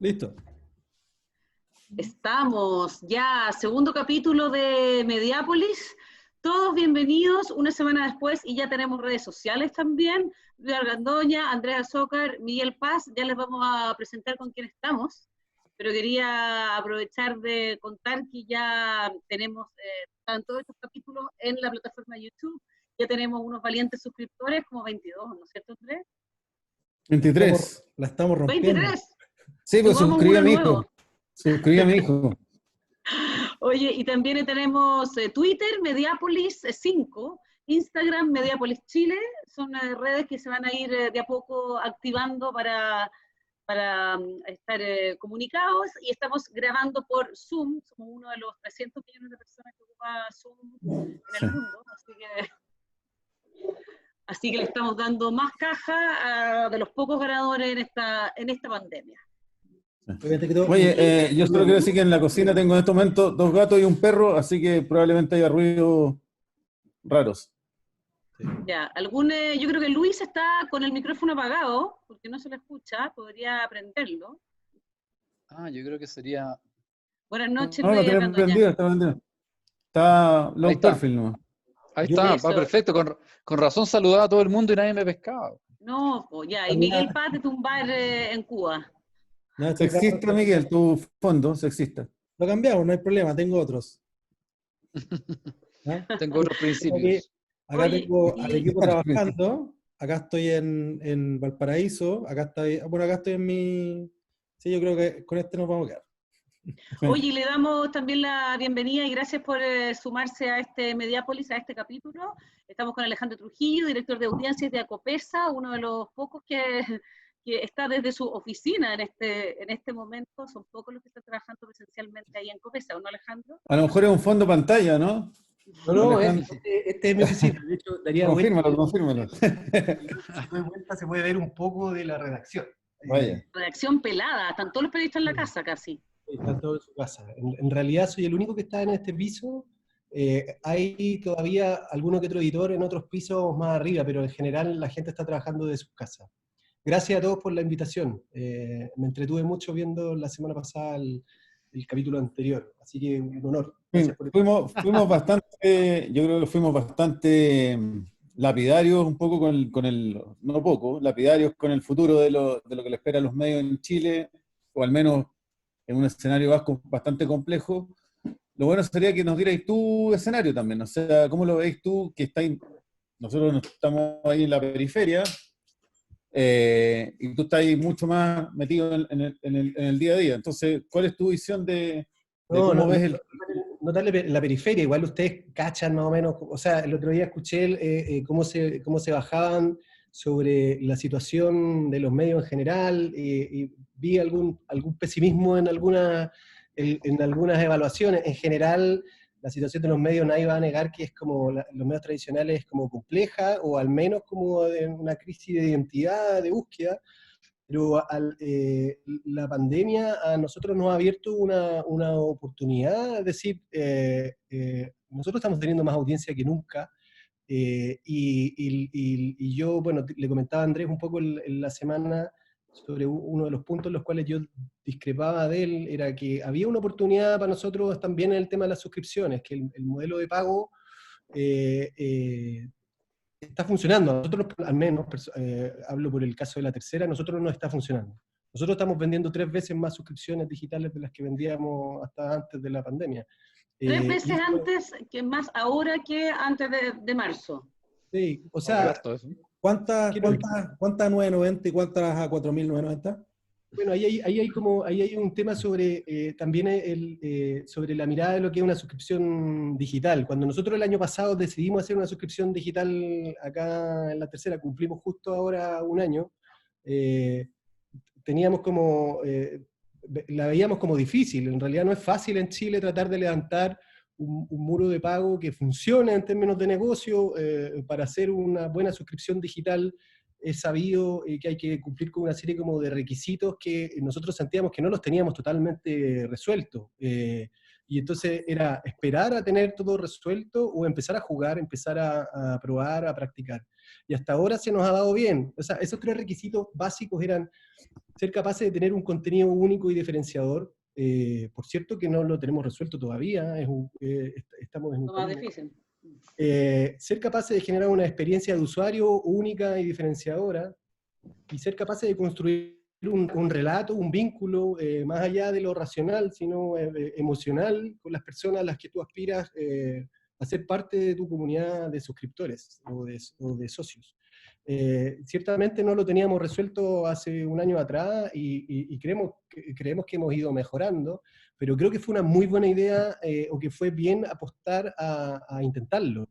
Listo. Estamos ya, segundo capítulo de Mediápolis. Todos bienvenidos una semana después y ya tenemos redes sociales también. Luis Argandoña, Andrea Azócar, Miguel Paz, ya les vamos a presentar con quién estamos. Pero quería aprovechar de contar que ya tenemos todos estos capítulos en la plataforma de YouTube. Ya tenemos unos valientes suscriptores, como 22, ¿no es cierto, Andrés? 23. La estamos rompiendo. 23. Sí, pues Sumamos suscribí a uno mi nuevo. hijo. Suscribí a mi hijo. Oye, y también tenemos Twitter, Mediápolis 5, Instagram, Mediápolis Chile, son redes que se van a ir de a poco activando para estar comunicados, y estamos grabando por Zoom, somos uno de los 300 millones de personas que ocupa Zoom en el mundo, así que le estamos dando más caja de los pocos ganadores en esta pandemia. Oye, yo solo quiero decir que en la cocina tengo en este momento 2 gatos y un perro, así que probablemente haya ruidos raros. Ya, yo creo que Luis está con el micrófono apagado, porque no se lo escucha, podría prenderlo. Yo creo que sería... Buenas noches, No, Luis tenemos Argandoña. prendido, está prendido. Está low perfil nomás. Ahí está, Eso. va perfecto. Con razón saludaba a todo el mundo y nadie me pescaba. No, ya, y Miguel Paz de Tumbar en Cuba. No, sexista, Miguel, tu fondo, sexista. Lo cambiamos, no hay problema, tengo otros. ¿Ah? Tengo otros principios. Acá tengo al equipo trabajando, acá estoy en Valparaíso, acá estoy en mi... Sí, yo creo que con este nos vamos a quedar. Oye, le damos también la bienvenida y gracias por sumarse a este Mediápolis, a este capítulo. Estamos con Alejandro Trujillo, director de audiencias de Acopesa, uno de los pocos que está desde su oficina en este momento. Son pocos los que están trabajando presencialmente ahí en Acopesa, ¿o no, Alejandro? A lo mejor es un fondo pantalla, ¿no? No, este es mi oficina. De hecho, daría confírmalo. vuelta. Si doy vuelta se puede ver un poco de la redacción. Vaya. Redacción pelada, están todos los periodistas en la casa casi. Están todos en su casa. En realidad soy el único que está en este piso. Hay todavía alguno que otro editor en otros pisos más arriba, pero en general la gente está trabajando de sus casas. Gracias a todos por la invitación. Me entretuve mucho viendo la semana pasada el capítulo anterior, así que un honor. Gracias por fuimos bastante, yo creo que fuimos bastante lapidarios un poco no poco, lapidarios con el futuro de lo que le espera a los medios en Chile, o al menos en un escenario bastante complejo. Lo bueno sería que nos dierais tu escenario también, o sea, ¿cómo lo veis tú? Nosotros estamos ahí en la periferia, y tú estás ahí mucho más metido en el día a día. Entonces, ¿cuál es tu visión de cómo ves el... No darle la periferia, igual ustedes cachan más o menos, o sea, el otro día escuché cómo se bajaban sobre la situación de los medios en general, y vi algún pesimismo en algunas evaluaciones. En general, la situación de los medios nadie va a negar que es como los medios tradicionales es como compleja, o al menos como de una crisis de identidad, de búsqueda, pero la pandemia a nosotros nos ha abierto una oportunidad, es decir, nosotros estamos teniendo más audiencia que nunca, y yo, bueno, le comentaba a Andrés un poco en la semana sobre uno de los puntos en los cuales yo discrepaba de él, era que había una oportunidad para nosotros también en el tema de las suscripciones, que el modelo de pago está funcionando. A nosotros, al menos, hablo por el caso de La Tercera, a nosotros no está funcionando. Nosotros estamos vendiendo 3 veces más suscripciones digitales de las que vendíamos hasta antes de la pandemia. 3 veces antes, que más ahora que antes de marzo. Sí, o sea, ¿cuántas a 9.90 y cuántas a 4.990? Bueno, ahí hay un tema sobre también sobre la mirada de lo que es una suscripción digital. Cuando nosotros el año pasado decidimos hacer una suscripción digital acá en La Tercera, cumplimos justo ahora un año, teníamos la veíamos como difícil. En realidad no es fácil en Chile tratar de levantar un muro de pago que funcione en términos de negocio. Para hacer una buena suscripción digital es sabido que hay que cumplir con una serie como de requisitos que nosotros sentíamos que no los teníamos totalmente resueltos. Y Y entonces era esperar a tener todo resuelto o empezar a jugar, empezar a probar, a practicar. Y hasta ahora se nos ha dado bien. O sea, esos 3 requisitos básicos eran ser capaces de tener un contenido único y diferenciador. Por cierto que no lo tenemos resuelto todavía, estamos en un Lo más camino. difícil. Ser capaces de generar una experiencia de usuario única y diferenciadora, y ser capaces de construir un relato, un vínculo, más allá de lo racional, sino emocional, con las personas a las que tú aspiras a ser parte de tu comunidad de suscriptores o de socios. Ciertamente no lo teníamos resuelto hace un año atrás y creemos que hemos ido mejorando, pero creo que fue una muy buena idea o que fue bien apostar a intentarlo.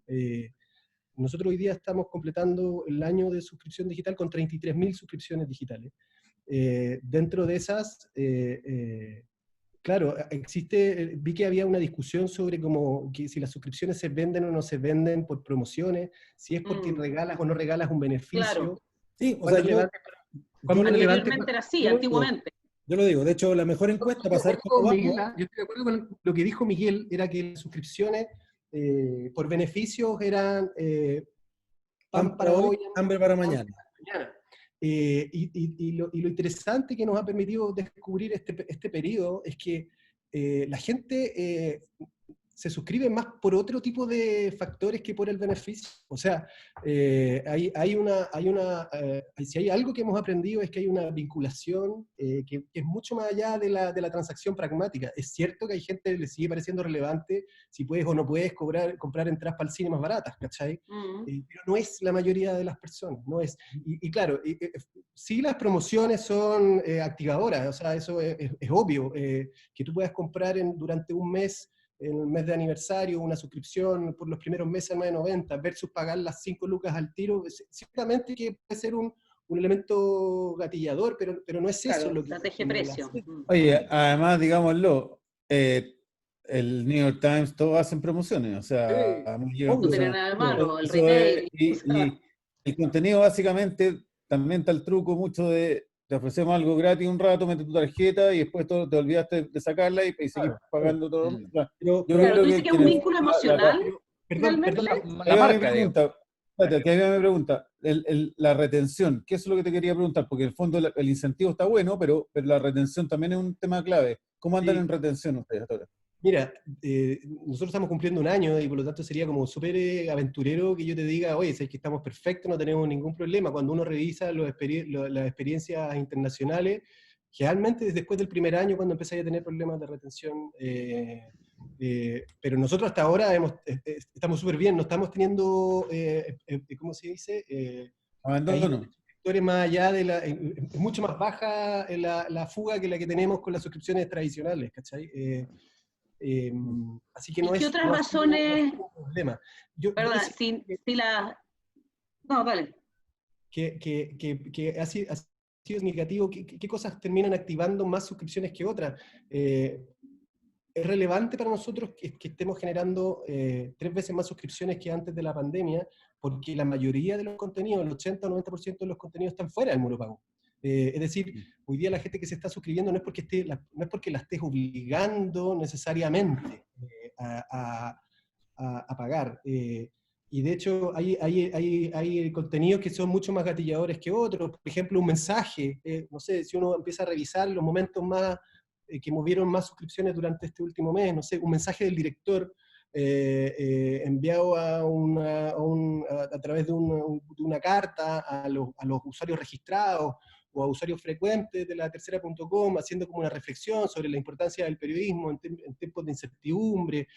Nosotros hoy día estamos completando el año de suscripción digital con 33.000 suscripciones digitales. Dentro de esas, claro, vi que había una discusión sobre que si las suscripciones se venden o no se venden por promociones, si es porque regalas o no regalas un beneficio. Claro. Sí, o sea, Anteriormente era así, antiguamente. Yo lo digo, de hecho, la mejor encuesta para saber cómo vamos... Yo estoy de acuerdo con lo que dijo Miguel, era que las suscripciones por beneficios eran pan para hoy, hambre para mañana. Y lo interesante que nos ha permitido descubrir este periodo es que la gente se suscribe más por otro tipo de factores que por el beneficio. O sea, si hay algo que hemos aprendido es que hay una vinculación que es mucho más allá de la transacción pragmática. Es cierto que hay gente que le sigue pareciendo relevante si puedes o no puedes comprar entradas para el cine más baratas, ¿cachai? Pero no es la mayoría de las personas, no es. Y claro, sí las promociones son activadoras, o sea, eso es obvio, que tú puedas comprar durante un mes, en el mes de aniversario, una suscripción por los primeros meses a 9.90 versus pagar las 5 lucas al tiro, ciertamente que puede ser un elemento gatillador, pero no es eso lo que... Estrategia precio. Oye, además, digámoslo, el New York Times, todos hacen promociones, o sea, no tiene nada de malo, el retail. Y el contenido básicamente, también está el truco mucho de te ofrecemos algo gratis un rato, metes tu tarjeta y después te olvidaste de sacarla y seguís pagando todo. Pero tú dices que es un vínculo emocional. Perdón, La marca, me pregunta, la retención, ¿qué es lo que te quería preguntar? Porque en el fondo el incentivo está bueno, pero la retención también es un tema clave. ¿Cómo andan en retención ustedes ahora? Mira, nosotros estamos cumpliendo un año y por lo tanto sería como súper aventurero que yo te diga, oye, es que estamos perfectos, no tenemos ningún problema. Cuando uno revisa las experiencias internacionales, generalmente después del primer año cuando empezáis a tener problemas de retención, pero nosotros hasta ahora estamos súper bien, no estamos teniendo, ¿cómo se dice? Abandono. Más allá es mucho más baja la fuga que la que tenemos con las suscripciones tradicionales, ¿cachai? Así que no ¿Y qué otras razones? No un problema. Perdón, no, vale. Que ha sido significativo, ¿qué cosas terminan activando más suscripciones que otras? Es relevante para nosotros que estemos generando 3 veces más suscripciones que antes de la pandemia, porque la mayoría de los contenidos, el 80 o 90% de los contenidos están fuera del muro pago. Es decir, hoy día la gente que se está suscribiendo no es porque la estés obligando necesariamente a pagar. Y de hecho hay contenidos que son mucho más gatilladores que otros. Por ejemplo, un mensaje, no sé, si uno empieza a revisar los momentos más que movieron más suscripciones durante este último mes, no sé, un mensaje del director enviado a través de una carta a los usuarios registrados o a usuarios frecuentes de la tercera.com, haciendo como una reflexión sobre la importancia del periodismo en tiempos de incertidumbre,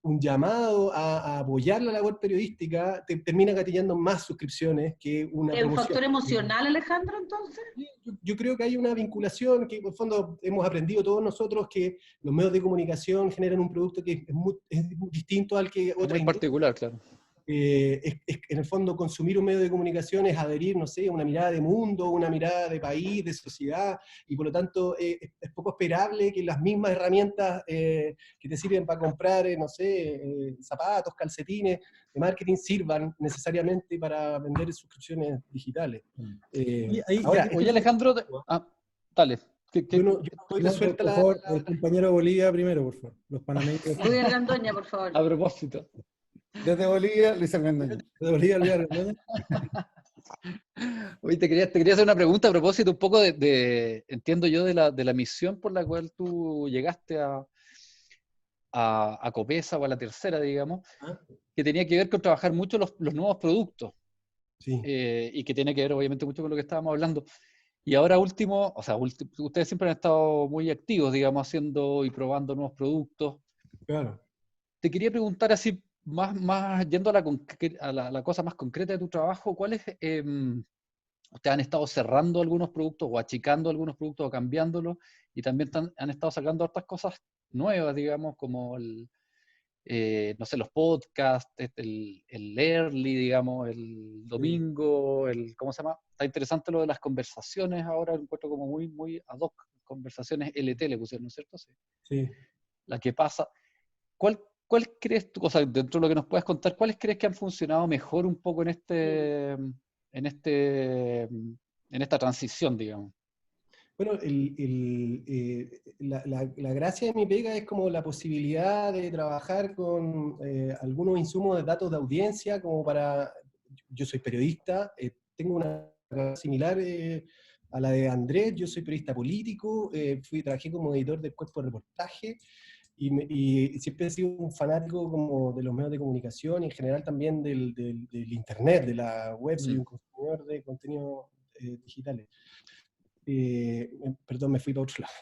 un llamado a apoyar la labor periodística, termina gatillando más suscripciones que una ¿Es un promoción. factor emocional, Alejandro, entonces? Yo creo que hay una vinculación que, en el fondo, hemos aprendido todos nosotros que los medios de comunicación generan un producto que es muy distinto al que otra muy particular, claro. En el fondo, consumir un medio de comunicación es adherir, no sé, una mirada de mundo, una mirada de país, de sociedad, y por lo tanto es poco esperable que las mismas herramientas que te sirven para comprar, no sé, zapatos, calcetines, de marketing, sirvan necesariamente para vender suscripciones digitales. Oye, Alejandro, dale. Yo estoy resuelta por favor, el compañero de Bolivia primero, por favor. Los panameños. Luis Argandoña, por favor. A propósito. Desde Bolivia, Luis Argandoña. De Bolivia, Luis Argandoña. Oye, te quería hacer una pregunta a propósito un poco entiendo yo, de la misión por la cual tú llegaste a Copesa o a la tercera, digamos, ¿Ah? que tenía que ver con trabajar mucho los nuevos productos. Sí. Y que tiene que ver obviamente mucho con lo que estábamos hablando. Y ahora último, o sea, ustedes siempre han estado muy activos, digamos, haciendo y probando nuevos productos. Claro. Te quería preguntar así, más yendo a la cosa más concreta de tu trabajo, ¿cuáles ustedes han estado cerrando algunos productos o achicando algunos productos o cambiándolos? Y también han estado sacando otras cosas nuevas, digamos, como no sé, los podcasts, el early, digamos, el domingo, ¿cómo se llama? Está interesante lo de las conversaciones ahora, lo encuentro como muy, muy ad hoc, conversaciones LT le pusieron, ¿no es cierto? Sí. Sí. La que pasa. ¿Cuál crees tú, o sea, dentro de lo que nos puedes contar, cuáles crees que han funcionado mejor un poco en esta transición, digamos? Bueno, la gracia de mi pega es como la posibilidad de trabajar con algunos insumos de datos de audiencia, como para, yo soy periodista, tengo una carrera similar a la de Andrés, yo soy periodista político, trabajé como editor del cuerpo de reportaje, y siempre he sido un fanático como de los medios de comunicación y en general también del internet, de la web, soy un consumidor de contenidos digitales. Perdón, me fui para otro lado.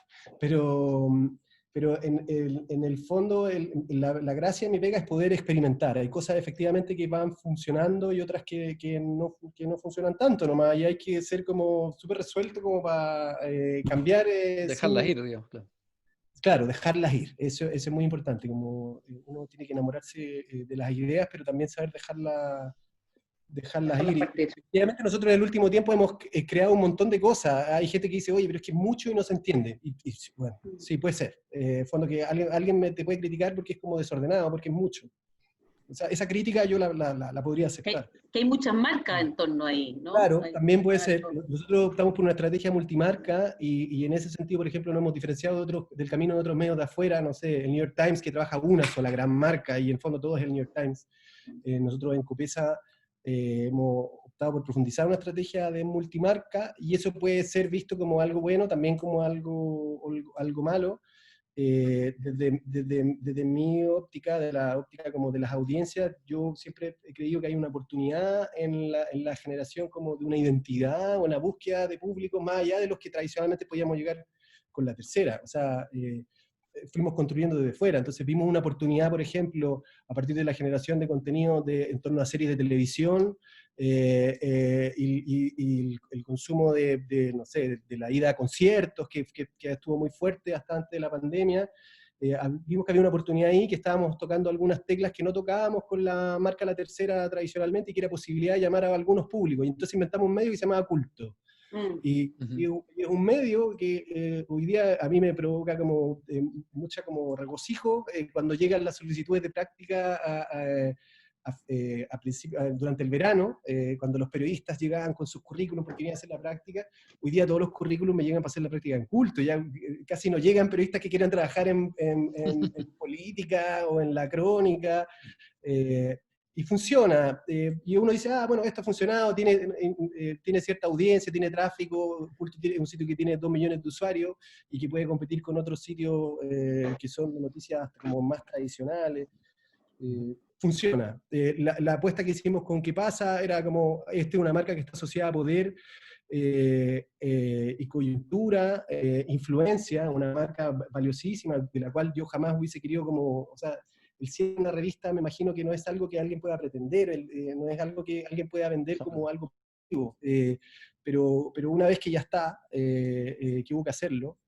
Pero en el fondo, la gracia de mi pega es poder experimentar. Hay cosas efectivamente que van funcionando y otras que no funcionan tanto nomás. Y hay que ser como súper resuelto como para cambiar. Dejarlas ir, digamos, claro. Claro, dejarlas ir. Eso es muy importante. Como uno tiene que enamorarse de las ideas, pero también saber dejarlas ir. Y efectivamente nosotros en el último tiempo hemos creado un montón de cosas. Hay gente que dice, oye, pero es que es mucho y no se entiende. Y bueno, sí, puede ser. Fondo que alguien te puede criticar porque es como desordenado, porque es mucho. O sea, esa crítica yo la podría aceptar. Que hay muchas marcas en torno ahí, ¿no? Claro, también puede ser. Nosotros optamos por una estrategia multimarca y en ese sentido, por ejemplo, nos hemos diferenciado del camino de otros medios de afuera, no sé, el New York Times, que trabaja una sola gran marca y en fondo todo es el New York Times. Nosotros en Copesa hemos optado por profundizar una estrategia de multimarca y eso puede ser visto como algo bueno, también como algo malo. Desde mi óptica, de la óptica como de las audiencias, yo siempre he creído que hay una oportunidad en la generación como de una identidad o una búsqueda de públicos más allá de los que tradicionalmente podíamos llegar con la tercera. O sea, fuimos construyendo desde fuera. Entonces vimos una oportunidad, por ejemplo, a partir de la generación de contenido en torno a series de televisión y el consumo no sé, de la ida a conciertos, que estuvo muy fuerte hasta antes de la pandemia. Vimos que había una oportunidad ahí, que estábamos tocando algunas teclas que no tocábamos con la marca La Tercera tradicionalmente y que era posibilidad de llamar a algunos públicos. Y entonces inventamos un medio que se llamaba Culto. Y es un medio que hoy día a mí me provoca como mucha como regocijo cuando llegan las solicitudes de práctica durante el verano, cuando los periodistas llegaban con sus currículums porque querían hacer la práctica. Hoy día todos los currículums me llegan para hacer la práctica en Culto. Ya casi no llegan periodistas que quieran trabajar en política o en la crónica. Y funciona, y uno dice, bueno, esto ha funcionado, tiene cierta audiencia, tiene tráfico, es un sitio que tiene 2 millones de usuarios y que puede competir con otros sitios que son de noticias como más tradicionales. Funciona. La apuesta que hicimos con ¿Qué pasa? Era como, esta es una marca que está asociada a poder y coyuntura, influencia, una marca valiosísima, de la cual yo jamás hubiese querido como, o sea, el cierre de una revista me imagino que no es algo que alguien pueda pretender, no es algo que alguien pueda vender como algo positivo, pero una vez que ya está, que hubo que hacerlo,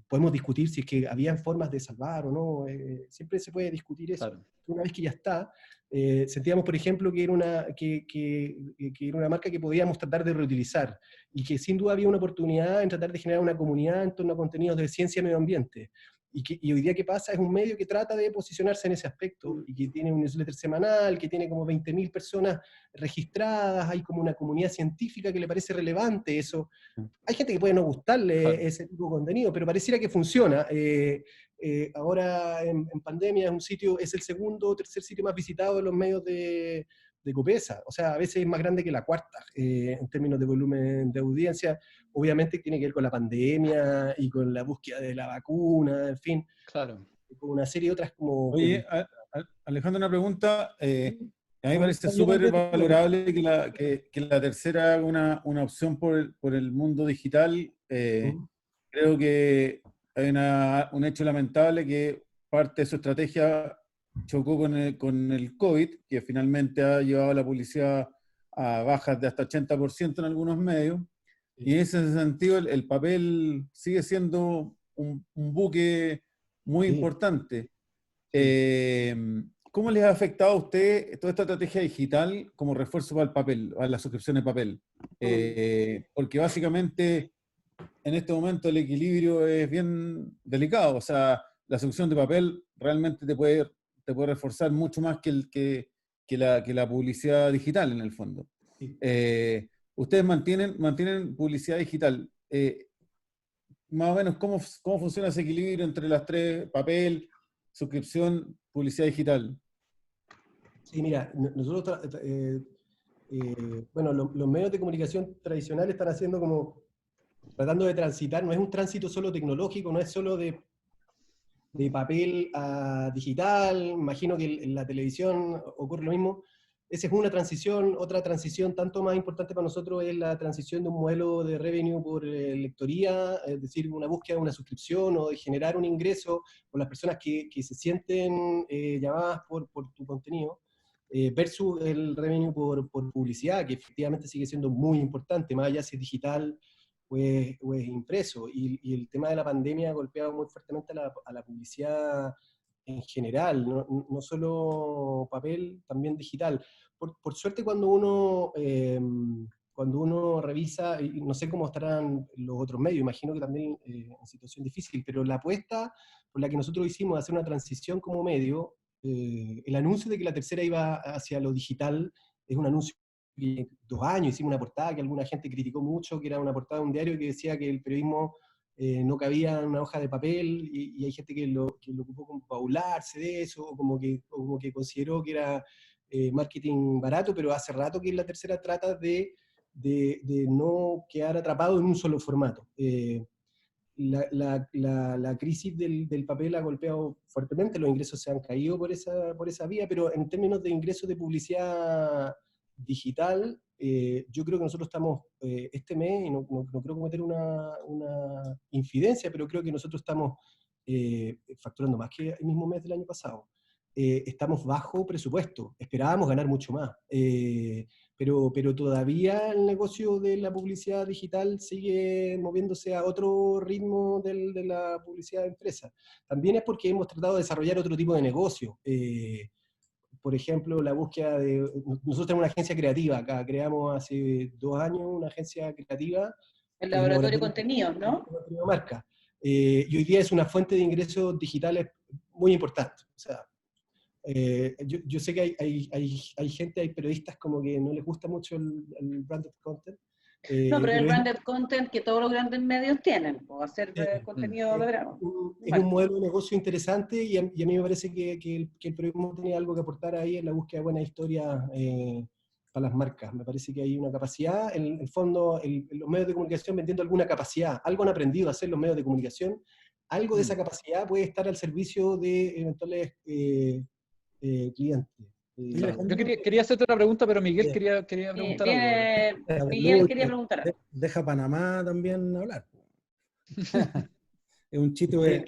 podemos discutir si es que habían formas de salvar o no, siempre se puede discutir eso. Claro. Una vez que ya está, sentíamos, por ejemplo, que era una marca que podíamos tratar de reutilizar, y que sin duda había una oportunidad en tratar de generar una comunidad en torno a contenidos de ciencia y medio ambiente. y hoy día ¿qué pasa? Es un medio que trata de posicionarse en ese aspecto, y que tiene un newsletter semanal, que tiene como 20.000 personas registradas, hay como una comunidad científica que le parece relevante eso. Hay gente que puede no gustarle ese tipo de contenido, pero pareciera que funciona. Ahora en pandemia es un sitio, es el segundo o tercer sitio más visitado de los medios de Copesa. O sea, a veces es más grande que la cuarta en términos de volumen de audiencia. Obviamente tiene que ver con la pandemia y con la búsqueda de la vacuna, en fin, Claro. con una serie de otras como... Oye, Alejandro, una pregunta. A mí me parece Yo súper también- valorable que la tercera haga una opción por el mundo digital. Creo que hay un hecho lamentable que parte de su estrategia chocó con el COVID, que finalmente ha llevado a la publicidad a bajas de hasta 80% en algunos medios. Y en ese sentido el papel sigue siendo un buque muy Sí. importante. Sí. ¿Cómo les ha afectado a usted toda esta estrategia digital como refuerzo para el papel, a las suscripciones de papel? Porque básicamente en este momento el equilibrio es bien delicado. O sea, la suscripción de papel realmente te puede reforzar mucho más que la publicidad digital en el fondo. Sí. Ustedes mantienen publicidad digital. Más o menos, ¿cómo funciona ese equilibrio entre las tres, papel, suscripción, publicidad digital? Sí, mira, nosotros, bueno, los medios de comunicación tradicionales están haciendo como, tratando de transitar, no es un tránsito solo tecnológico, no es solo de papel a digital, imagino que en la televisión ocurre lo mismo. Esa es una transición, otra transición tanto más importante para nosotros es la transición de un modelo de revenue por lectoría, es decir, una búsqueda de una suscripción o de generar un ingreso por las personas que se sienten llamadas por tu contenido, versus el revenue por publicidad, que efectivamente sigue siendo muy importante, más allá si es digital o es impreso. Y el tema de la pandemia ha golpeado muy fuertemente a la publicidad en general, no solo papel, también digital. Por suerte cuando uno revisa, y no sé cómo estarán los otros medios, imagino que también en situación difícil, pero la apuesta por la que nosotros hicimos de hacer una transición como medio, el anuncio de que la tercera iba hacia lo digital es un anuncio que 2 años hicimos una portada que alguna gente criticó mucho, que era una portada de un diario que decía que el periodismo no cabía en una hoja de papel, y hay gente que lo ocupó como para burlarse de eso, o como que consideró que era marketing barato, pero hace rato que la tercera trata de no quedar atrapado en un solo formato. La crisis del papel ha golpeado fuertemente, los ingresos se han caído por esa vía, pero en términos de ingresos de publicidad digital, yo creo que nosotros estamos este mes, y no creo cometer una infidencia, pero creo que nosotros estamos facturando más que el mismo mes del año pasado. Estamos bajo presupuesto, esperábamos ganar mucho más, pero todavía el negocio de la publicidad digital sigue moviéndose a otro ritmo de la publicidad de empresa. También es porque hemos tratado de desarrollar otro tipo de negocio. Por ejemplo, la búsqueda de... Nosotros tenemos una agencia creativa acá, creamos hace 2 años una agencia creativa. El laboratorio de contenidos, ¿no? Marca. Y hoy día es una fuente de ingresos digitales muy importante. O sea, yo sé que hay gente, hay periodistas como que no les gusta mucho el branded content. No, pero el branded content que todos los grandes medios tienen, o hacer contenido de grano. Es un modelo de negocio interesante, y a mí me parece que el periodismo tiene algo que aportar ahí en la búsqueda de buenas historias para las marcas. Me parece que hay una capacidad, en el fondo, los medios de comunicación vendiendo alguna capacidad, algo han aprendido a hacer los medios de comunicación, algo de esa capacidad puede estar al servicio de eventuales clientes. Yo quería hacerte una pregunta, pero Miguel quería preguntar algo. Miguel quería preguntar algo. Deja Panamá también hablar. Es un chiste, de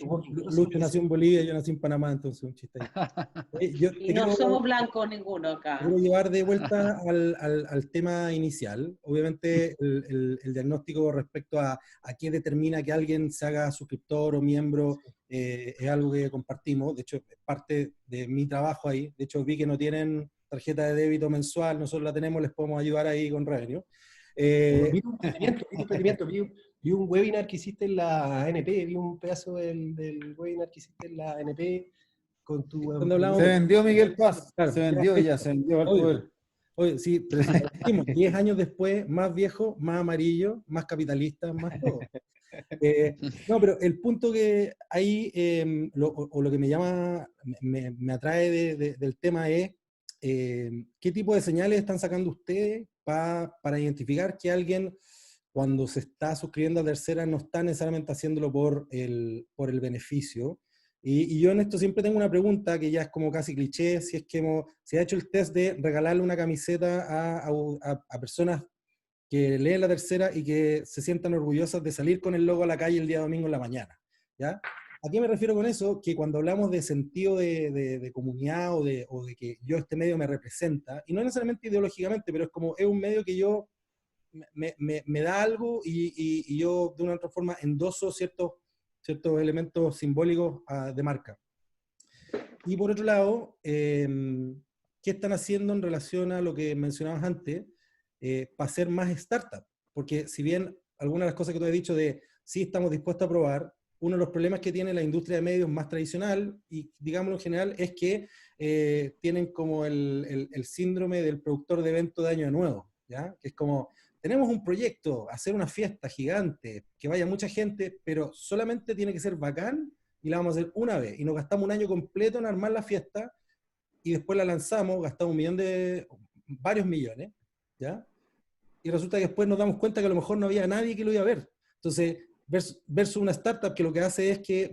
Lucho nació en Bolivia, yo nací en Panamá, entonces un chiste ahí. Y no somos blancos ninguno acá. Quiero llevar de vuelta al tema inicial. Obviamente el diagnóstico respecto a qué determina que alguien se haga suscriptor o miembro es algo que compartimos. De hecho, es parte de mi trabajo ahí. De hecho, vi que no tienen tarjeta de débito mensual, nosotros la tenemos, les podemos ayudar ahí con revenue. Vi un webinar que hiciste en la ANP, vi un pedazo del webinar que hiciste en la ANP con tu... Cuando hablamos Se vendió Miguel Paz, claro, se vendió ya, se vendió al obvio. poder. Oye, sí, pero si lo decimos, 10 años después, más viejo, más amarillo, más capitalista, más todo. No, pero el punto que ahí, o lo que me llama, me atrae del tema es, ¿qué tipo de señales están sacando ustedes para identificar que alguien, cuando se está suscribiendo a tercera, no está necesariamente haciéndolo por el beneficio? Y yo en esto siempre tengo una pregunta que ya es como casi cliché, si es que se ha hecho el test de regalarle una camiseta a personas que leen la tercera y que se sientan orgullosas de salir con el logo a la calle el día domingo en la mañana, ¿ya? ¿A qué me refiero con eso? Que cuando hablamos de sentido de comunidad o de que este medio me representa, y no necesariamente ideológicamente, pero es un medio que yo me da algo y yo de una otra forma endoso ciertos elementos simbólicos de marca. Y por otro lado, ¿qué están haciendo en relación a lo que mencionabas antes para ser más startup? Porque si bien algunas de las cosas que tú has dicho de sí estamos dispuestos a probar, uno de los problemas que tiene la industria de medios más tradicional, y digámoslo en general, es que tienen como el síndrome del productor de evento de Año Nuevo, ¿ya? Que es como, tenemos un proyecto, hacer una fiesta gigante, que vaya mucha gente, pero solamente tiene que ser bacán, y la vamos a hacer una vez, y nos gastamos un año completo en armar la fiesta, y después la lanzamos, gastamos varios millones, ¿ya? Y resulta que después nos damos cuenta que a lo mejor no había nadie que lo iba a ver. Entonces, versus una startup que lo que hace es que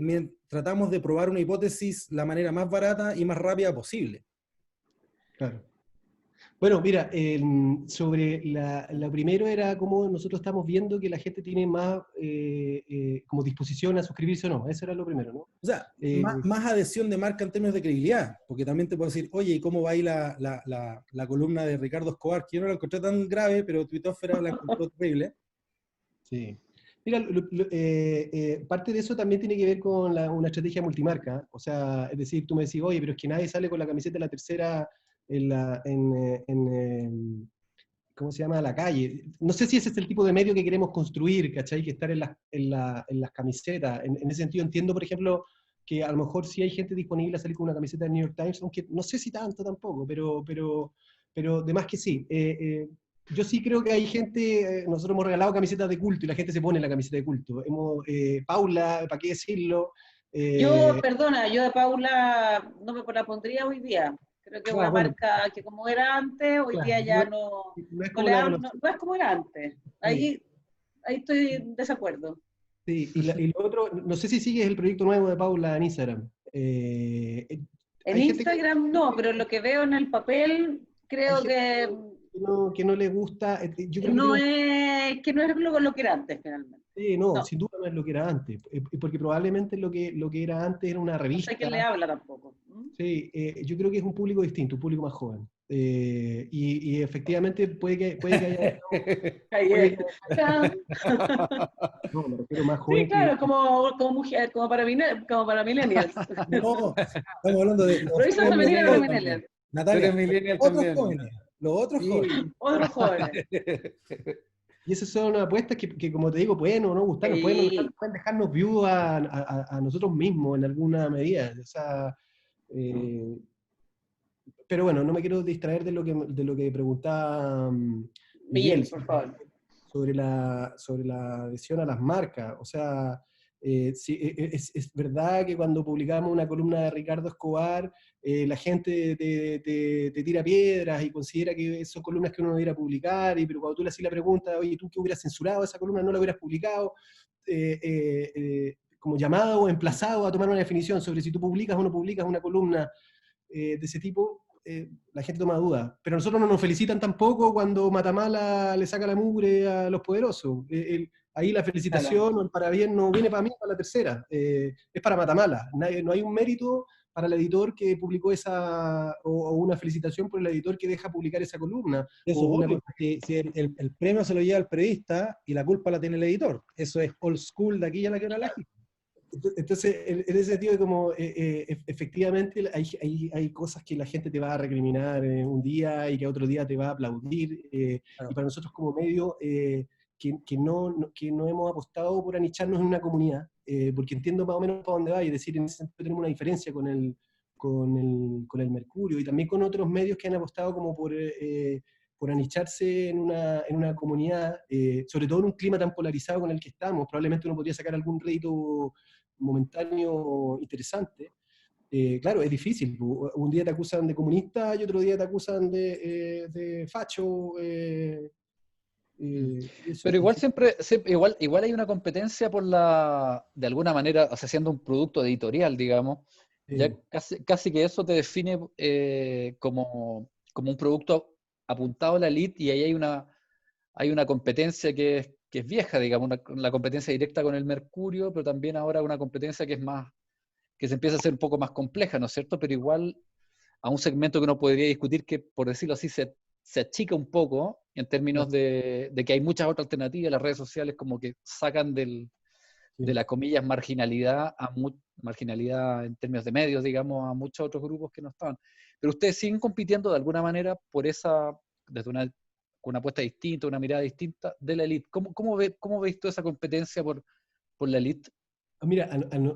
tratamos de probar una hipótesis la manera más barata y más rápida posible. Claro. Bueno, mira, sobre lo primero era cómo nosotros estamos viendo que la gente tiene más como disposición a suscribirse o no. Eso era lo primero, ¿no? O sea, más adhesión de marca en términos de credibilidad, porque también te puedo decir, oye, ¿y cómo va ahí la columna de Ricardo Escobar? Que yo no la encontré tan grave, pero Twitósfera la encontró terrible. Sí. Mira, parte de eso también tiene que ver con una estrategia multimarca. O sea, es decir, tú me decís, oye, pero es que nadie sale con la camiseta de la tercera ¿cómo se llama? A la calle. No sé si ese es el tipo de medio que queremos construir, ¿cachai? Que estar en las camisetas. En ese sentido entiendo, por ejemplo, que a lo mejor sí hay gente disponible a salir con una camiseta de New York Times, aunque no sé si tanto tampoco, pero de más que sí. Yo sí creo que hay gente, nosotros hemos regalado camisetas de culto y la gente se pone la camiseta de culto. Paula, ¿para qué decirlo? Perdona, yo de Paula no me la pondría hoy día. Creo que es una marca que como era antes, hoy día ya no es como era antes. Ahí estoy en desacuerdo. Sí, y lo otro, no sé si sigues el proyecto nuevo de Paula en Instagram. En Instagram no, pero lo que veo en el papel, creo que no le gusta. Yo creo que no es lo que era antes, finalmente. Sí, no, sin duda no es lo que era antes, porque probablemente lo que era antes era una revista. No sé quién le habla tampoco. Sí, yo creo que es un público distinto, un público más joven. Y efectivamente puede que haya... No, me refiero más joven. Sí, claro, como mujer, como para millennials. No, estamos hablando de... Lo hizo femenina para millennials. Natalia, otros jóvenes. Los otros jóvenes. Otros jóvenes. Y esas son apuestas que, como te digo, pueden o no gustar, pueden dejarnos views a nosotros mismos en alguna medida. O sea, pero bueno, no me quiero distraer de lo que preguntaba Miguel, por favor. Sobre la adhesión a las marcas. O sea, sí, es verdad que cuando publicamos una columna de Ricardo Escobar, la gente te tira piedras y considera que son columnas que uno no debiera publicar, pero cuando tú le haces la pregunta, oye, ¿tú que hubieras censurado esa columna, no la hubieras publicado? Como llamado o emplazado a tomar una definición sobre si tú publicas o no publicas una columna de ese tipo, la gente toma dudas. Pero a nosotros no nos felicitan tampoco cuando Matamala le saca la mugre a los poderosos. Ahí la felicitación o el parabien no viene para mí, para la tercera. Es para Matamala. No hay un mérito para el editor que publicó o una felicitación por el editor que deja publicar esa columna. Eso, si el premio se lo lleva el periodista y la culpa la tiene el editor. Eso es old school de aquí a la que era la gente. Entonces, en ese sentido, como efectivamente hay cosas que la gente te va a recriminar un día y que otro día te va a aplaudir. Y para nosotros como medio, que no hemos apostado por anicharnos en una comunidad, porque entiendo más o menos para dónde va, y es decir, en ese sentido tenemos una diferencia con el Mercurio, y también con otros medios que han apostado como por anicharse en una comunidad, sobre todo en un clima tan polarizado con el que estamos. Probablemente uno podría sacar algún rédito momentáneo interesante. Claro, es difícil. Un día te acusan de comunista y otro día te acusan de facho. Eso Pero es igual difícil. igual hay una competencia de alguna manera, o sea, siendo un producto editorial, digamos, ya casi que eso te define como un producto apuntado a la elite, y ahí hay una competencia que es vieja, digamos, la competencia directa con el Mercurio, pero también ahora una competencia que se empieza a hacer un poco más compleja, ¿no es cierto? Pero igual a un segmento que uno podría discutir que, por decirlo así, se achica un poco en términos de que hay muchas otras alternativas. Las redes sociales como que sacan de la comillas marginalidad, marginalidad en términos de medios, digamos, a muchos otros grupos que no estaban. Pero ustedes siguen compitiendo de alguna manera desde una apuesta distinta, una mirada distinta de la elite. ¿Cómo ves tú esa competencia por la elite? Mira,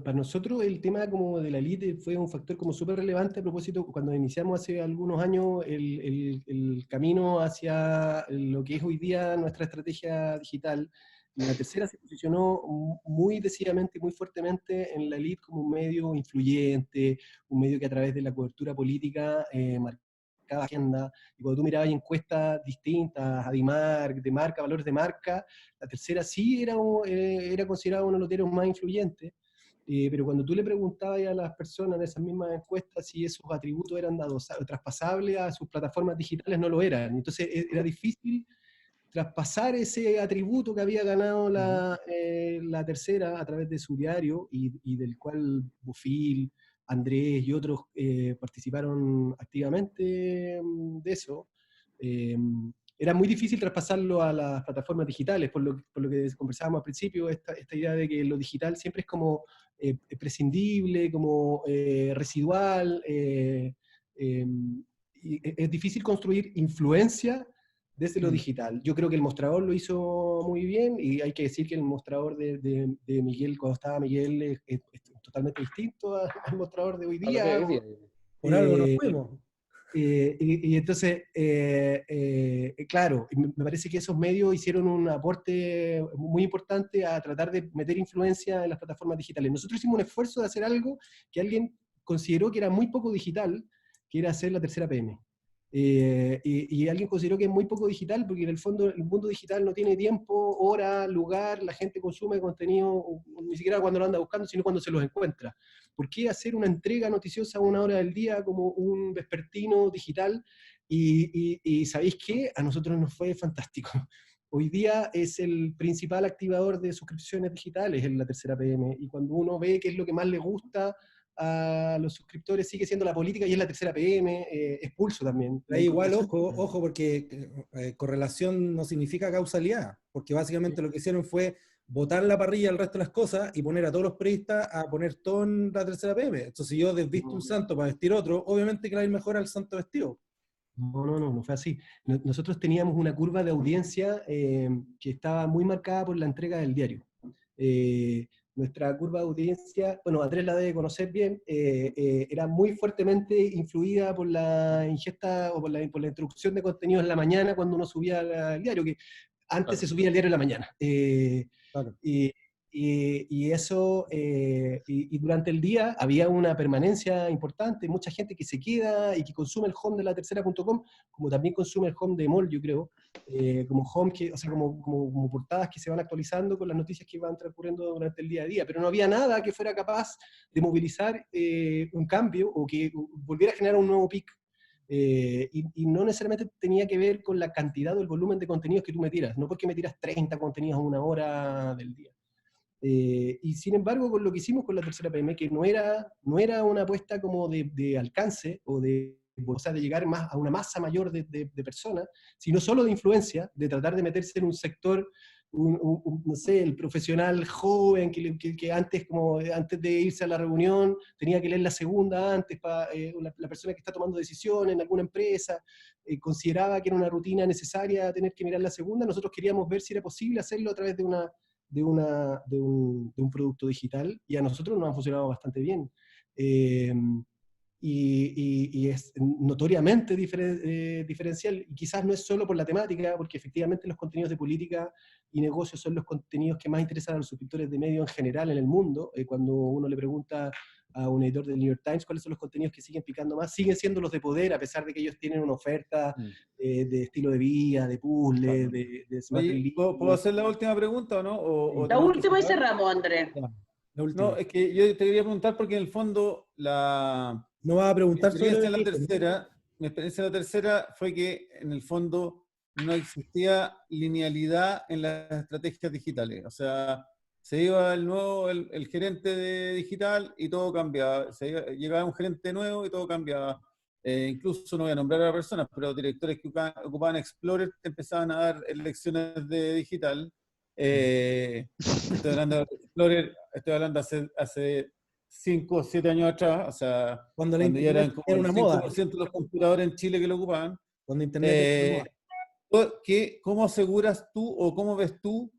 para nosotros el tema como de la elite fue un factor como súper relevante a propósito cuando iniciamos hace algunos años el camino hacia lo que es hoy día nuestra estrategia digital. La Tercera se posicionó muy decididamente, muy fuertemente en la elite como un medio influyente, un medio que a través de la cobertura política marcaba agenda. Y cuando tú mirabas encuestas distintas, Adimar, de marca, valores de marca, La Tercera sí era considerado uno de los diarios más influyentes, pero cuando tú le preguntabas a las personas en esas mismas encuestas si esos atributos eran traspasables a sus plataformas digitales, no lo eran. Entonces era difícil traspasar ese atributo que había ganado la Tercera a través de su diario y del cual Bufil, Andrés y otros participaron activamente de eso. Era muy difícil traspasarlo a las plataformas digitales, por lo que conversábamos al principio, esta idea de que lo digital siempre es como prescindible, como residual, y es difícil construir influencia desde lo digital. Yo creo que el mostrador lo hizo muy bien, y hay que decir que el mostrador de Miguel, cuando estaba Miguel, es totalmente distinto al mostrador de hoy A lo que día. hoy día. Por algo nos fuimos. Y entonces, claro, me parece que esos medios hicieron un aporte muy importante a tratar de meter influencia en las plataformas digitales. Nosotros hicimos un esfuerzo de hacer algo que alguien consideró que era muy poco digital, que era hacer la Tercera PM. Y alguien consideró que es muy poco digital porque en el fondo el mundo digital no tiene tiempo, hora, lugar, la gente consume contenido ni siquiera cuando lo anda buscando, sino cuando se los encuentra. ¿Por qué hacer una entrega noticiosa a una hora del día como un vespertino digital? Y ¿sabéis qué? A nosotros nos fue fantástico. Hoy día es el principal activador de suscripciones digitales en la Tercera PM, y cuando uno ve qué es lo que más le gusta a los suscriptores, sigue siendo la política y es la Tercera PM, es Pulso también. Ahí igual, ojo, porque correlación no significa causalidad, porque básicamente lo que hicieron fue botar la parrilla al resto de las cosas y poner a todos los periodistas a poner todo en la Tercera PM. Entonces, si yo desvisto un santo para vestir otro, obviamente que le va a ir mejor al santo vestido. No fue así. Nosotros teníamos una curva de audiencia que estaba muy marcada por la entrega del diario. Nuestra curva de audiencia, bueno, Andrés la debe conocer bien, era muy fuertemente influida por la ingesta o por la introducción de contenidos en la mañana cuando uno subía al diario, que antes se subía el diario en la mañana. Claro. Y eso, y durante el día había una permanencia importante, mucha gente que se queda y que consume el home de la tercera.com, como también consume el home de MOL, yo creo, como home, o sea, como portadas que se van actualizando con las noticias que van transcurriendo durante el día a día, pero no había nada que fuera capaz de movilizar un cambio o que volviera a generar un nuevo pic. Y no necesariamente tenía que ver con la cantidad o el volumen de contenidos que tú me tiras, no porque me tiras 30 contenidos en una hora del día. Y sin embargo, con lo que hicimos con la Tercera PM, que no era una apuesta como de alcance o de llegar más a una masa mayor de personas, sino solo de influencia, de tratar de meterse en un sector no sé, el profesional joven que antes, antes de irse a la reunión tenía que leer la segunda antes, la persona que está tomando decisiones en alguna empresa consideraba que era una rutina necesaria tener que mirar la segunda. Nosotros queríamos ver si era posible hacerlo a través de un producto digital, y a nosotros nos ha funcionado bastante bien. Y es notoriamente diferencial, y quizás no es solo por la temática, porque efectivamente los contenidos de política y negocios son los contenidos que más interesan a los suscriptores de medios en general en el mundo. Cuando uno le pregunta a un editor del New York Times cuáles son los contenidos que siguen picando más, siguen siendo los de poder, a pesar de que ellos tienen una oferta de estilo de vida, de puzzle, de smart Oye, release. ¿puedo hacer la última pregunta o no? ¿O La tenemos que última y cerrar? cerramos, Andrés. Ya, la última. No, es que yo te quería preguntar porque en el fondo No vas a mi preguntar sobre experiencia en la el tercera, mi experiencia en la tercera fue que en el fondo no existía linealidad en las estrategias digitales. O sea, se iba el gerente de digital y todo cambiaba. Llegaba un gerente nuevo y todo cambiaba. Incluso no voy a nombrar a personas, pero directores que ocupaban Explorer te empezaban a dar lecciones de digital. Estoy hablando de Explorer, estoy hablando hace 5 o 7 años atrás, o sea, Cuando la cuando ya internet eran como era el una moda, 5% de los computadores en Chile que lo ocupaban. cuando internet era una Eh, moda. ¿Cómo aseguras tú o cómo ves tú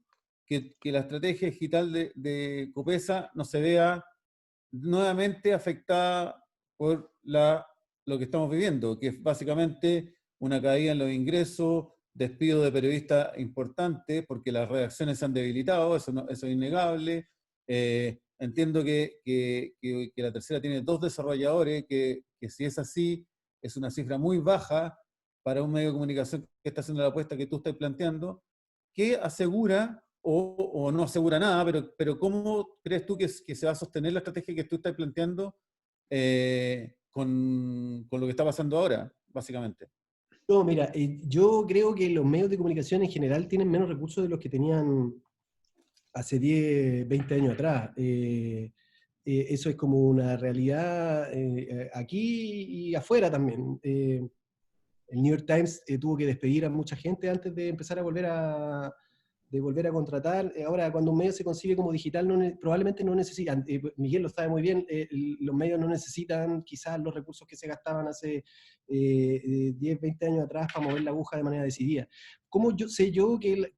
que la estrategia digital de Copesa no se vea nuevamente afectada por lo que estamos viviendo, que es básicamente una caída en los ingresos, despido de periodistas importantes, porque las redacciones se han debilitado, eso es innegable? Entiendo que la tercera tiene 2 desarrolladores, que si es así, es una cifra muy baja para un medio de comunicación que está haciendo la apuesta que tú estás planteando, que asegura o no asegura nada, pero ¿cómo crees tú que se va a sostener la estrategia que tú estás planteando con lo que está pasando ahora, básicamente? No, mira, yo creo que los medios de comunicación en general tienen menos recursos de los que tenían hace 10, 20 años atrás. Eso es como una realidad aquí y afuera también. El New York Times tuvo que despedir a mucha gente antes de empezar a volver a contratar. Ahora, cuando un medio se concibe como digital, probablemente no necesitan, Miguel lo sabe muy bien, los medios no necesitan quizás los recursos que se gastaban hace 10, 20 años atrás para mover la aguja de manera decidida. ¿Cómo sé yo que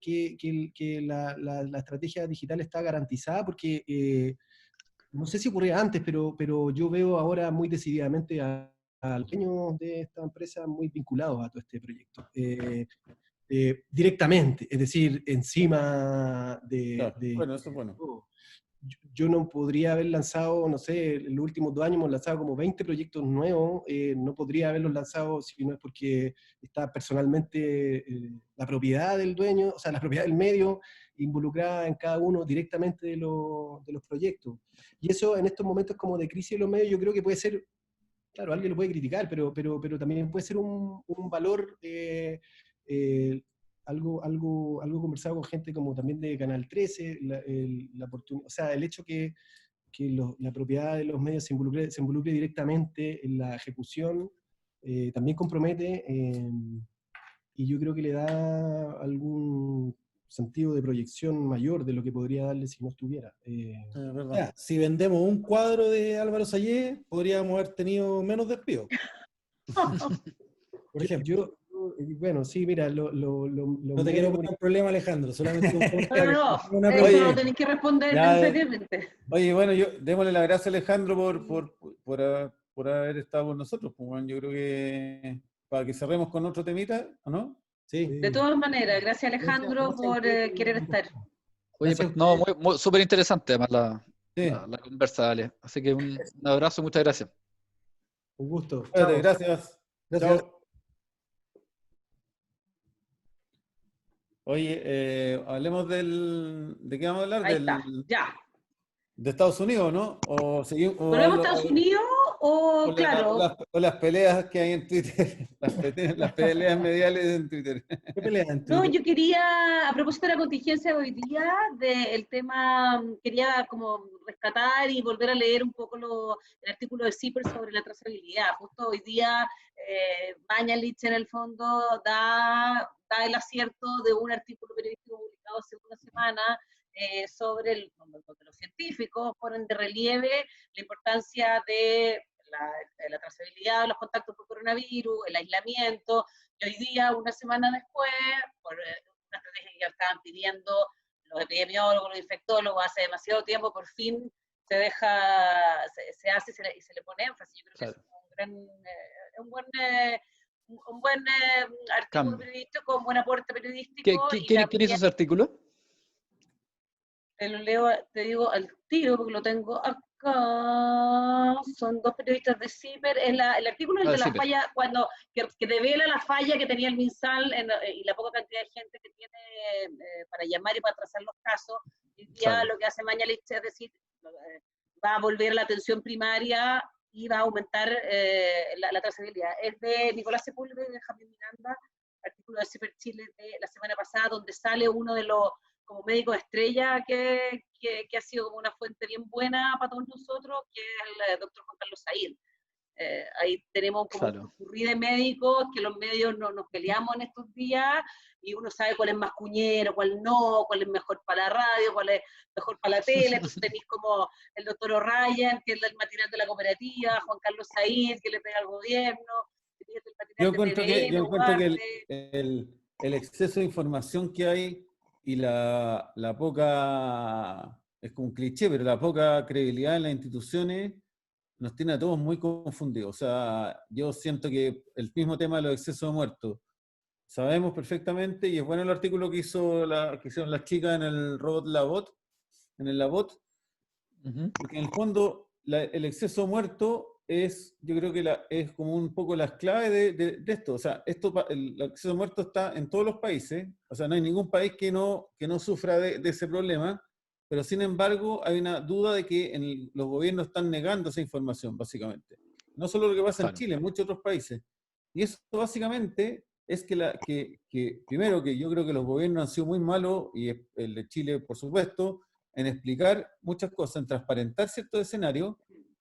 la estrategia digital está garantizada? Porque no sé si ocurría antes, pero yo veo ahora muy decididamente a los dueños de esta empresa muy vinculados a todo este proyecto. Directamente, es decir, encima Claro, bueno, eso es bueno. todo. Yo no podría haber lanzado, no sé, en los últimos 2 años hemos lanzado como 20 proyectos nuevos, no podría haberlos lanzado si no es porque está personalmente la propiedad del dueño, o sea, la propiedad del medio involucrada en cada uno directamente de los proyectos. Y eso en estos momentos como de crisis de los medios yo creo que puede ser, claro, alguien lo puede criticar, pero también puede ser un valor, algo conversado con gente como también de Canal 13, o sea, el hecho que la propiedad de los medios se involucre directamente en la ejecución, también compromete, y yo creo que le da algún sentido de proyección mayor de lo que podría darle si no estuviera. Es verdad. Ya, si vendemos un cuadro de Álvaro Sayé, podríamos haber tenido menos despidos. Por ejemplo. Bueno, sí, mira, No te quiero poner un problema, Alejandro, solamente un No, comentario. no, Una eso Oye, lo tenéis que responder ya, seriamente. Oye, bueno, démosle las gracias a Alejandro por haber estado con nosotros. Pues, bueno, yo creo que para que cerremos con otro temita, ¿o no? Sí. De todas maneras, gracias Alejandro Gracias a por ustedes. querer estar. Oye, Gracias a no, ustedes. súper interesante además Sí. la conversa, dale. Así que un abrazo, muchas gracias. Un gusto. Cuídate, Chao. gracias. Gracias. Chao. Oye, hablemos ¿de qué vamos a hablar? Ahí está, ya. de Estados Unidos, ¿no? O seguimos, ¿Volvemos a Estados Unidos o, claro, o las peleas que hay en Twitter, las peleas mediales en Twitter. ¿Qué pelea en no, Twitter? yo quería, a propósito de la contingencia de hoy día, del tema, quería como rescatar y volver a leer un poco el artículo de CIPER sobre la trazabilidad. Justo hoy día, Mañalich en el fondo da el acierto de un artículo periodístico publicado hace una semana sobre donde los científicos ponen de relieve la importancia de la trazabilidad de los contactos por coronavirus, el aislamiento, y hoy día, una semana después, por una estrategia que ya estaban pidiendo los epidemiólogos, los infectólogos hace demasiado tiempo, por fin se hace y se le pone énfasis. Yo creo que es un buen artículo periodístico, con buen aporte periodístico. ¿Quién hizo ese artículo? Te lo leo, te digo al tiro, porque lo tengo acá. Son dos periodistas de CIPER. El artículo es el de la falla, que devela la falla que tenía el MinSal y la poca cantidad de gente que tiene para llamar y para trazar los casos. Y ya lo que hace Mañalich es decir, va a volver a la atención primaria y va a aumentar la trazabilidad. Es de Nicolás Sepúlveda y de Benjamín Miranda, artículo de CIPER Chile de la semana pasada, donde sale uno de los como médico estrella que ha sido como una fuente bien buena para todos nosotros, que es el doctor Juan Carlos Zahir. Ahí tenemos como un currí de médicos, que los medios nos peleamos en estos días, y uno sabe cuál es más cuñero, cuál no, cuál es mejor para la radio, cuál es mejor para la tele. Entonces tenéis como el doctor O'Ryan, que es el matinal de la cooperativa, Juan Carlos Zahir, que le pega al gobierno. Yo encuentro que el exceso de información que hay y la poca, es como un cliché, pero la poca credibilidad en las instituciones nos tiene a todos muy confundidos. O sea, yo siento que el mismo tema de los excesos de muertos, sabemos perfectamente, y es bueno el artículo que hicieron las chicas en el robot Labot, en el Labot, porque en el fondo el exceso de muerto yo creo que es como un poco las claves de esto. O sea, el exceso de muerto está en todos los países. O sea, no hay ningún país que no sufra de ese problema, pero sin embargo hay una duda de que los gobiernos están negando esa información, básicamente. No solo lo que pasa en Chile, en muchos otros países. Y eso básicamente es que primero, que yo creo que los gobiernos han sido muy malos, y el de Chile, por supuesto, en explicar muchas cosas, en transparentar ciertos escenarios,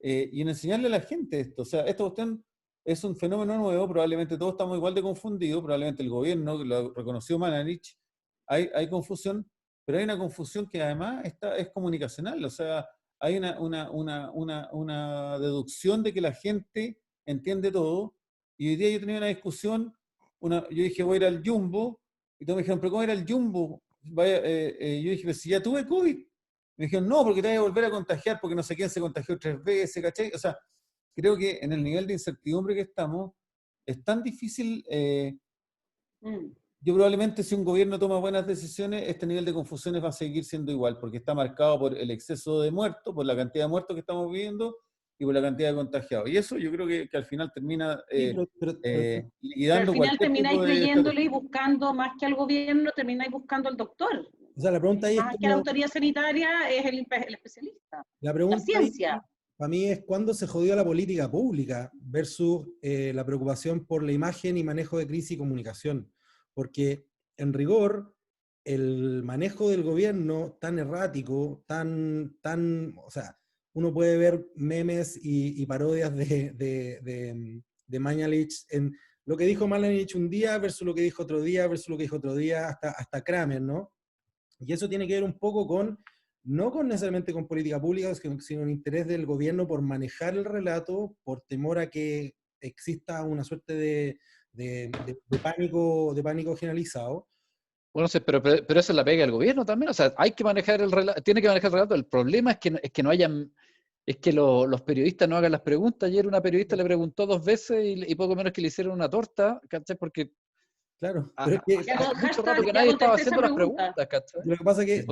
y en enseñarle a la gente esto. O sea, esta cuestión es un fenómeno nuevo, probablemente todos estamos igual de confundidos, probablemente el gobierno, que lo reconoció Mañalich, hay confusión, pero hay una confusión que además es comunicacional. O sea, hay una deducción de que la gente entiende todo, y hoy día yo tenía una discusión, yo dije, voy a ir al Jumbo, y todos me dijeron, pero ¿cómo era el Jumbo? Yo dije, pero si ya tuve COVID. Me dijeron, no, porque te vas a volver a contagiar, porque no sé quién se contagió 3 veces, ¿cachai? O sea, creo que en el nivel de incertidumbre que estamos, es tan difícil. Yo probablemente, si un gobierno toma buenas decisiones, este nivel de confusiones va a seguir siendo igual, porque está marcado por el exceso de muertos, por la cantidad de muertos que estamos viviendo y por la cantidad de contagiados. Y eso yo creo que al final termina liquidando. Pero al final termináis creyéndole y buscando, más que al gobierno, termináis buscando al doctor. O sea, la pregunta ahí más que la autoridad sanitaria es el especialista. La pregunta la ciencia. Para mí es cuándo se jodió la política pública versus la preocupación por la imagen y manejo de crisis y comunicación. Porque en rigor, el manejo del gobierno tan errático, o sea, uno puede ver memes y parodias de Mañalich en lo que dijo Mañalich un día versus lo que dijo otro día versus lo que dijo otro día, hasta Kramer, ¿no? Y eso tiene que ver un poco no necesariamente con política pública, sino un interés del gobierno por manejar el relato, por temor a que exista una suerte de pánico generalizado. Bueno, pero eso es la pega del gobierno también. O sea, hay que manejar el relato, tiene que manejar el relato. El problema es que no hayan, es que los periodistas no hagan las preguntas. Ayer una periodista le preguntó 2 veces y poco menos que le hicieron una torta, ¿cachai? Porque claro, pero es que hace mucho rato que nadie estaba haciendo las preguntas, ¿cachai? Lo que pasa es que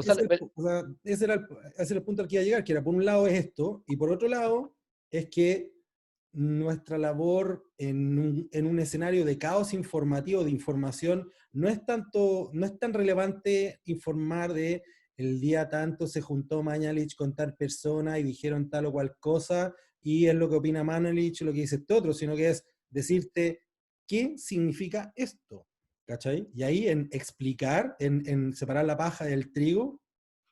ese era el punto al que iba a llegar, que era, por un lado es esto, y por otro lado es que nuestra labor en un escenario de caos informativo, de información, no es tan relevante informar de el día tanto se juntó Mañalich con tal persona y dijeron tal o cual cosa, y es lo que opina Mañalich, lo que dice este otro, sino que es decirte qué significa esto, ¿cachai? Y ahí en explicar, en separar la paja del trigo,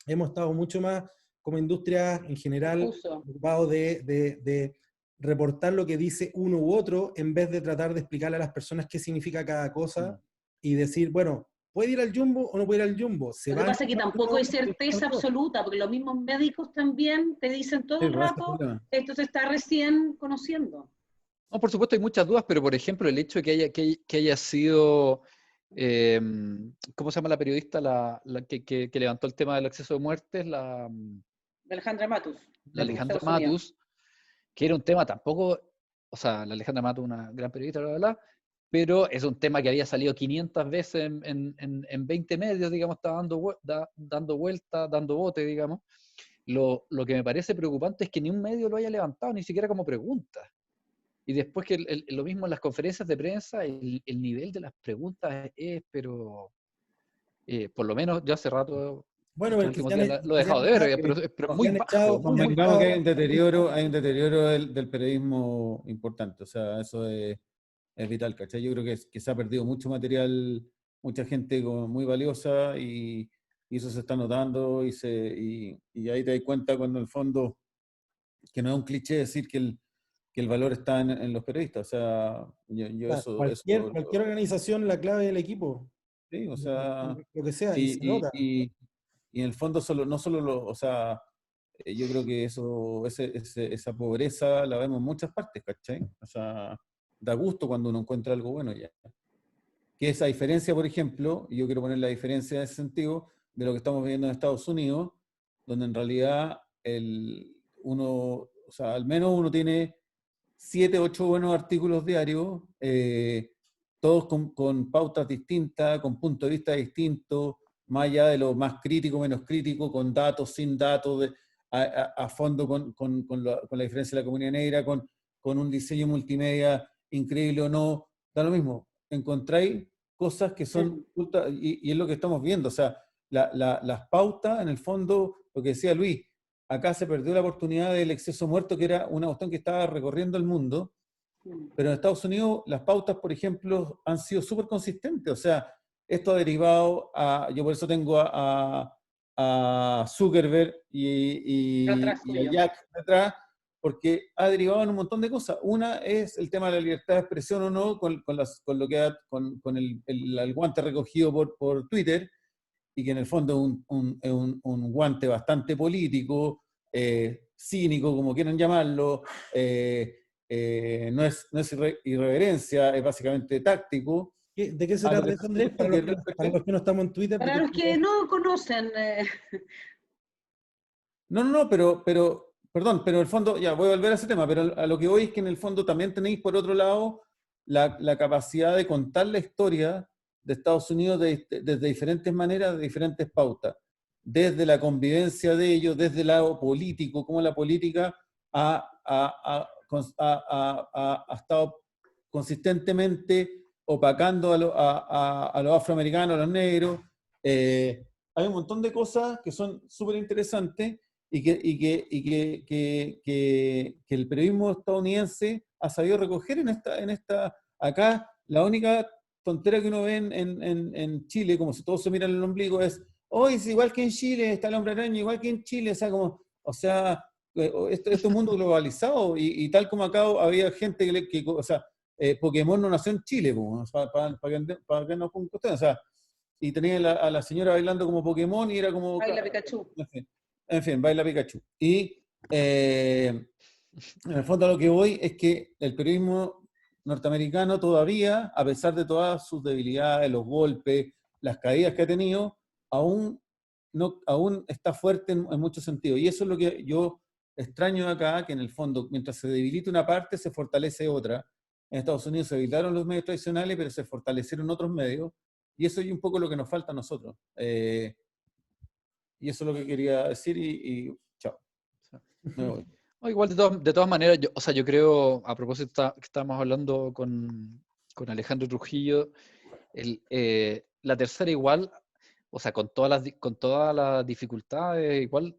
hemos estado mucho más como industria en general Uso. preocupados de reportar lo que dice uno u otro en vez de tratar de explicarle a las personas qué significa cada cosa y decir, bueno, ¿puede ir al Jumbo o no puede ir al Jumbo? ¿Se Lo que va pasa es que tampoco hay certeza al absoluta, porque los mismos médicos también te dicen todo Sí, el pues, ese es el rato, problema. esto se está recién conociendo. No, por supuesto hay muchas dudas, pero por ejemplo el hecho de que haya sido, ¿cómo se llama la periodista que levantó el tema del exceso de muertes? De Alejandra Matus, La de Alejandra Estados Unidos. Matus, que era un tema tampoco, o sea, la Alejandra Matus, una gran periodista, bla, bla, bla, pero es un tema que había salido 500 veces en 20 medios, digamos, estaba dando vuelta, dando bote, digamos. Lo que me parece preocupante es que ni un medio lo haya levantado, ni siquiera como pregunta. Y después que lo mismo en las conferencias de prensa, el nivel de las preguntas es, pero por lo menos yo hace rato, Bueno, estos porque últimos días lo he dejado de ver, pero es se muy han bajo, echado, muy Convengamos que bajo. hay un deterioro del periodismo importante, o sea, eso es vital, ¿cachai? Yo creo que se ha perdido mucho material, mucha gente muy valiosa y eso se está notando y ahí te das cuenta cuando en el fondo, que no es un cliché decir que el valor está en los periodistas, o sea, yo cualquier organización, la clave del equipo, sí, o sea, lo que sea, y se y, nota. y, y, y en el fondo no solo o sea, yo creo que esa pobreza la vemos en muchas partes, ¿cachai? O sea, da gusto cuando uno encuentra algo bueno ya. Que esa diferencia, por ejemplo, y yo quiero poner la diferencia en ese sentido, de lo que estamos viendo en Estados Unidos, donde en realidad o sea, al menos uno tiene 7, 8 buenos artículos diarios, todos con pautas distintas, con puntos de vista distintos, más allá de lo más crítico, menos crítico, con datos, sin datos, a fondo con la diferencia de la comunidad negra, con un diseño multimedia increíble o no, da lo mismo. Encontráis cosas que son, y es lo que estamos viendo, o sea, las pautas, en el fondo, lo que decía Luis, acá se perdió la oportunidad del exceso muerto, que era una cuestión que estaba recorriendo el mundo, pero en Estados Unidos las pautas, por ejemplo, han sido súper consistentes. O sea, esto ha derivado yo por eso tengo a Zuckerberg y a Jack detrás, porque ha derivado en un montón de cosas. Una es el tema de la libertad de expresión o no, con el guante recogido por Twitter, y que en el fondo es un guante bastante político, cínico, como quieran llamarlo, no es irreverencia, es básicamente táctico. ¿De qué se trata eso, Andrés? Para los que no estamos en Twitter. Para los que no conocen, No, pero, perdón, pero en el fondo, ya voy a volver a ese tema, pero a lo que voy es que en el fondo también tenéis por otro lado la capacidad de contar la historia de Estados Unidos desde diferentes maneras, de diferentes pautas, desde la convivencia de ellos, desde el lado político, cómo la política ha estado consistentemente opacando a los afroamericanos, a los negros. Hay un montón de cosas que son súper interesantes y que el periodismo estadounidense ha sabido recoger acá la única tontera que uno ve en Chile, como si todos se miran el ombligo, es, hoy es igual que en Chile, está el hombre araña, igual que en Chile, o sea, esto es un mundo globalizado y tal como acá había gente o sea, Pokémon no nació en Chile, para que no o sea, y tenía a la señora bailando como Pokémon y era como... baila Pikachu. En fin, baila Pikachu. Y en el fondo a lo que voy es que el periodismo norteamericano todavía, a pesar de todas sus debilidades, los golpes, las caídas que ha tenido, aún está fuerte en muchos sentidos. Y eso es lo que yo extraño acá, que en el fondo, mientras se debilita una parte, se fortalece otra. En Estados Unidos se debilitaron los medios tradicionales, pero se fortalecieron otros medios. Y eso es un poco lo que nos falta a nosotros. Y eso es lo que quería decir y chao. Me voy. Igual de todas maneras, yo creo, a propósito que estábamos hablando con Alejandro Trujillo, la tercera igual o sea, con todas las dificultades, igual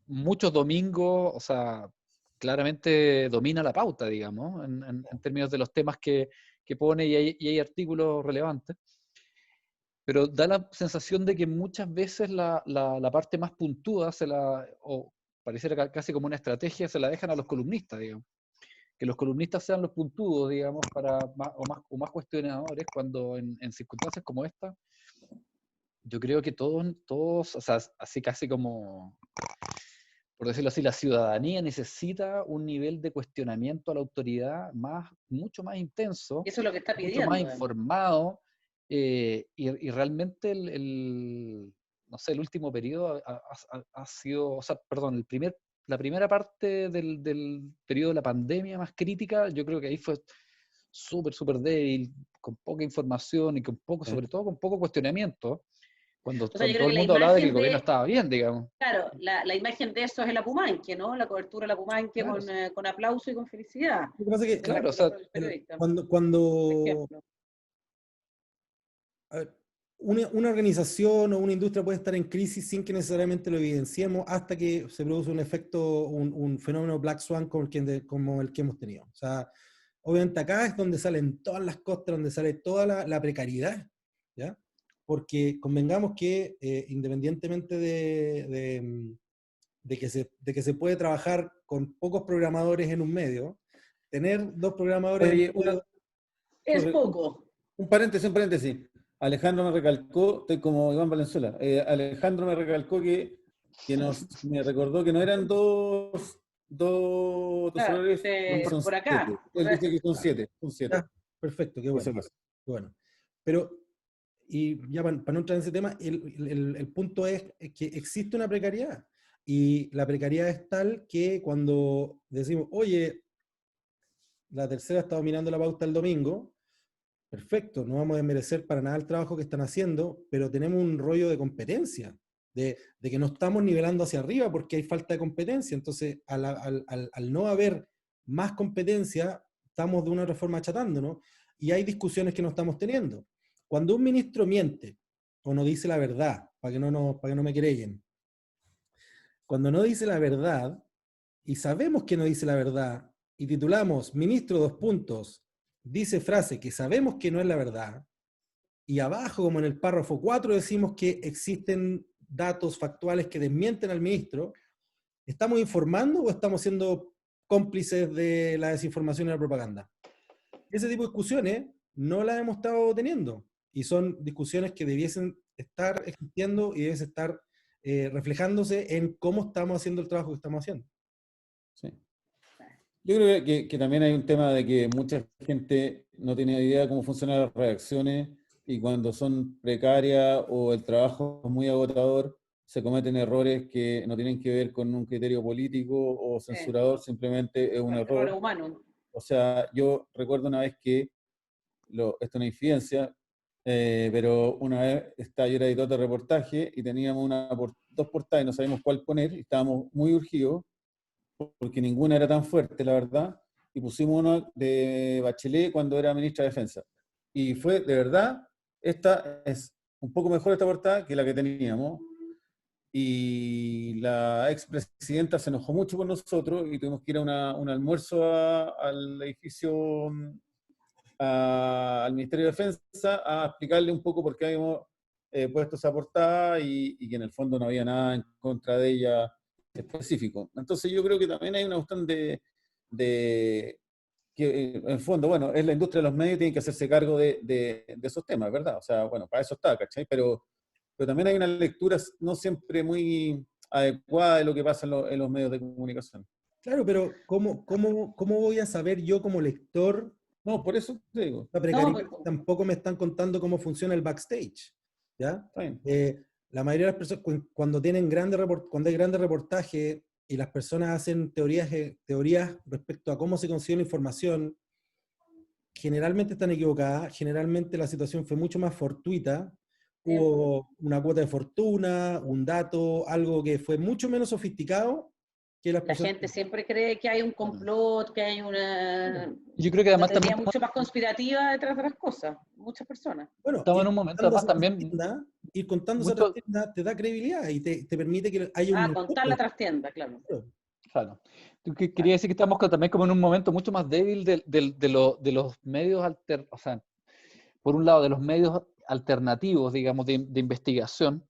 muchos domingos, o sea, claramente domina la pauta, digamos, en términos de los temas que pone y hay artículos relevantes. Pero da la sensación de que muchas veces la parte más puntuda o pareciera casi como una estrategia, se la dejan a los columnistas, digamos. Que los columnistas sean los puntudos, digamos, o más cuestionadores, cuando en circunstancias como esta, yo creo que todos, o sea, así casi como, por decirlo así, la ciudadanía necesita un nivel de cuestionamiento a la autoridad mucho más intenso, Eso es lo que está mucho más pidiendo. informado, y realmente no sé, el último periodo ha sido, o sea, perdón, la primera parte del periodo de la pandemia más crítica, yo creo que ahí fue súper débil, con poca información y sobre todo con poco cuestionamiento, cuando O sea, yo todo creo que el la mundo hablaba de que el imagen gobierno de, estaba bien, digamos. claro, la imagen de eso es el Apumanque, ¿no? La cobertura del Apumanque Claro, con aplauso y con felicidad. Lo que pasa es que claro, o sea, Los periodistas, cuando, por cuando ejemplo. a ver, una organización o una industria puede estar en crisis sin que necesariamente lo evidenciemos hasta que se produce un efecto, un fenómeno Black Swan como el que hemos tenido. O sea, obviamente acá es donde salen todas las costas, donde sale toda la precariedad, ¿ya? Porque convengamos que independientemente de que se puede trabajar con pocos programadores en un medio, tener dos programadores en Oye, un medio, Es poco. un paréntesis. Alejandro me recalcó, estoy como Iván Valenzuela, Alejandro me recalcó me recordó que no eran dos Claro, tesoreros, son por acá. siete. Él dice que son siete, ya, perfecto, qué por si bueno, acaso. qué bueno. Pero, y ya para no entrar en ese tema, el punto es que existe una precariedad. Y la precariedad es tal que cuando decimos, oye, la tercera está dominando la pauta el domingo, perfecto, no vamos a desmerecer para nada el trabajo que están haciendo, pero tenemos un rollo de competencia, de que no estamos nivelando hacia arriba porque hay falta de competencia. Entonces, al no haber más competencia, estamos de una otra forma achatándonos y hay discusiones que no estamos teniendo. Cuando un ministro miente o no dice la verdad, para que no me querellen, cuando no dice la verdad y sabemos que no dice la verdad y titulamos ministro dos puntos, dice frase que sabemos que no es la verdad, y abajo, como en el párrafo 4, decimos que existen datos factuales que desmienten al ministro, ¿estamos informando o estamos siendo cómplices de la desinformación y la propaganda? Ese tipo de discusiones no las hemos estado teniendo y son discusiones que debiesen estar existiendo y debiesen estar reflejándose en cómo estamos haciendo el trabajo que estamos haciendo. Sí. Yo creo que también hay un tema de que mucha gente no tiene idea de cómo funcionan las reacciones y cuando son precarias o el trabajo es muy agotador, se cometen errores que no tienen que ver con un criterio político o censurador, simplemente es un Errores error. humanos. O sea, yo recuerdo una vez que, esto es una infidencia, pero una vez yo era editor de reportaje y teníamos dos portadas y no sabíamos cuál poner y estábamos muy urgidos porque ninguna era tan fuerte, la verdad, y pusimos uno de Bachelet cuando era ministra de Defensa. Y fue, de verdad, esta es un poco mejor esta portada que la que teníamos, y la expresidenta se enojó mucho con nosotros y tuvimos que ir a un almuerzo al edificio, al Ministerio de Defensa, a explicarle un poco por qué habíamos puesto esa portada y que en el fondo no había nada en contra de ella específico. Entonces yo creo que también hay una cuestión de que en el fondo, bueno, es la industria de los medios, tienen que hacerse cargo de esos temas, ¿verdad? O sea, bueno, para eso está, ¿cachai? Pero también hay una lectura no siempre muy adecuada de lo que pasa en los medios de comunicación. Claro, pero ¿cómo voy a saber yo como lector No, por eso te digo. la No, precariedad? Tampoco me están contando cómo funciona el backstage, ¿ya? Está bien. La mayoría de las personas, cuando cuando hay grandes reportajes y las personas hacen teorías respecto a cómo se consigue la información, generalmente están equivocadas, generalmente la situación fue mucho más fortuita, hubo una cuota de fortuna, un dato, algo que fue mucho menos sofisticado que las La personas... gente siempre cree que hay un complot, que hay una Yo creo que además teoría también mucho más conspirativa detrás de las cosas, muchas personas. Bueno, estamos ir en un momento, contándose además a otras también tiendas, ir contándose a otras mucho, tiendas te da credibilidad y te permite que haya un Contar la negocio. trastienda, claro. claro. Quería decir que estamos también como en un momento mucho más débil de los medios o sea, por un lado, de los medios alternativos, digamos, de investigación.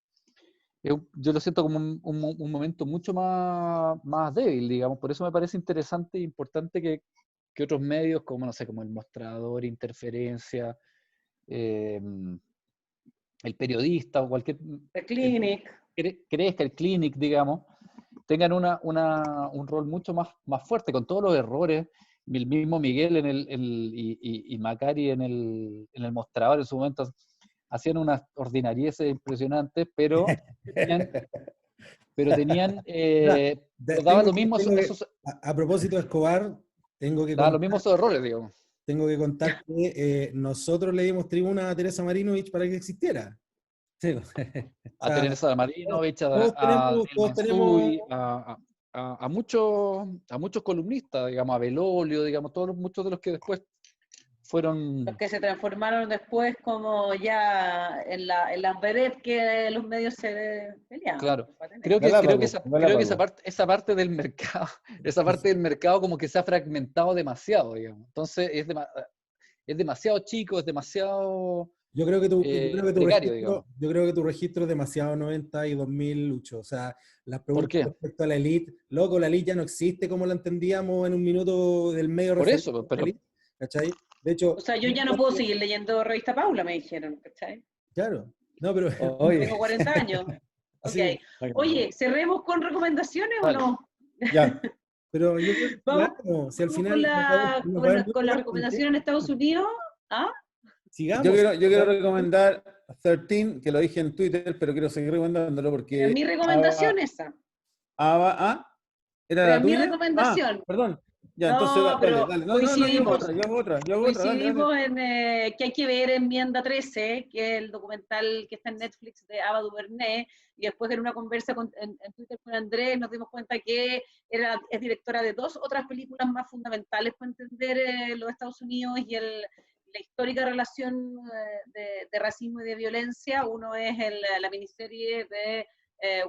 Yo lo siento como un momento mucho más débil, digamos. Por eso me parece interesante e importante que otros medios, como, no sé, como El Mostrador, Interferencia, El Periodista o cualquier... The Clinic. crezca el Clinic, digamos, tengan un rol mucho más fuerte, con todos los errores. El mismo Miguel y Macari en el Mostrador en su momento hacían unas ordinarieces impresionantes, pero tenían, Mira, pero daba lo mismo a propósito de Escobar, tengo que daba lo mismo esos errores, digamos. contar que nosotros le dimos tribuna a Teresa Marinovich para que existiera. Sí. O A sea, Teresa Marinovich, todos a Daniel todos tenemos, Mansuy, a muchos columnistas, digamos, a Belolio, digamos, muchos de los que después fueron... Los que se transformaron después como ya en las vedettes que los medios se peleaban. Claro, para tener. creo que Galápagos, esa parte del mercado, esa parte del mercado como que se ha fragmentado demasiado, digamos. Entonces es demasiado chico, es demasiado yo creo que precario, digamos. yo creo que tu registro es demasiado 90 y 2000, Lucho. O sea, las ¿Por preguntas qué? respecto a la elite, loco, la elite ya no existe como la entendíamos en un minuto del medio Por referente eso, de la elite, ¿cachai? De hecho, O sea, yo ya no puedo seguir leyendo Revista Paula, me dijeron, ¿cachai? claro, no, pero Oye, Tengo 40 años. así, Ok. Oye, ¿cerremos con recomendaciones o Dale. no? ya. pero yo creo que, Vamos, claro, si al vamos final nos va a con la invitar, recomendación en Estados Unidos. ¿Ah? sigamos. Yo quiero recomendar 13, que lo dije en Twitter, pero quiero seguir recomendándolo porque... Es mi recomendación esa. ¿Era Pero la es mi tuya? recomendación. Perdón. Ya, entonces No, dale, pero dale. No, coincidimos. yo hago otra, dale, dale. Coincidimos en que hay que ver Enmienda 13, que es el documental que está en Netflix de Ava DuVernay, y después en una conversa en Twitter con Andrés nos dimos cuenta que es directora de 2 otras películas más fundamentales para entender los Estados Unidos y la histórica relación de racismo y de violencia. Uno es la miniserie de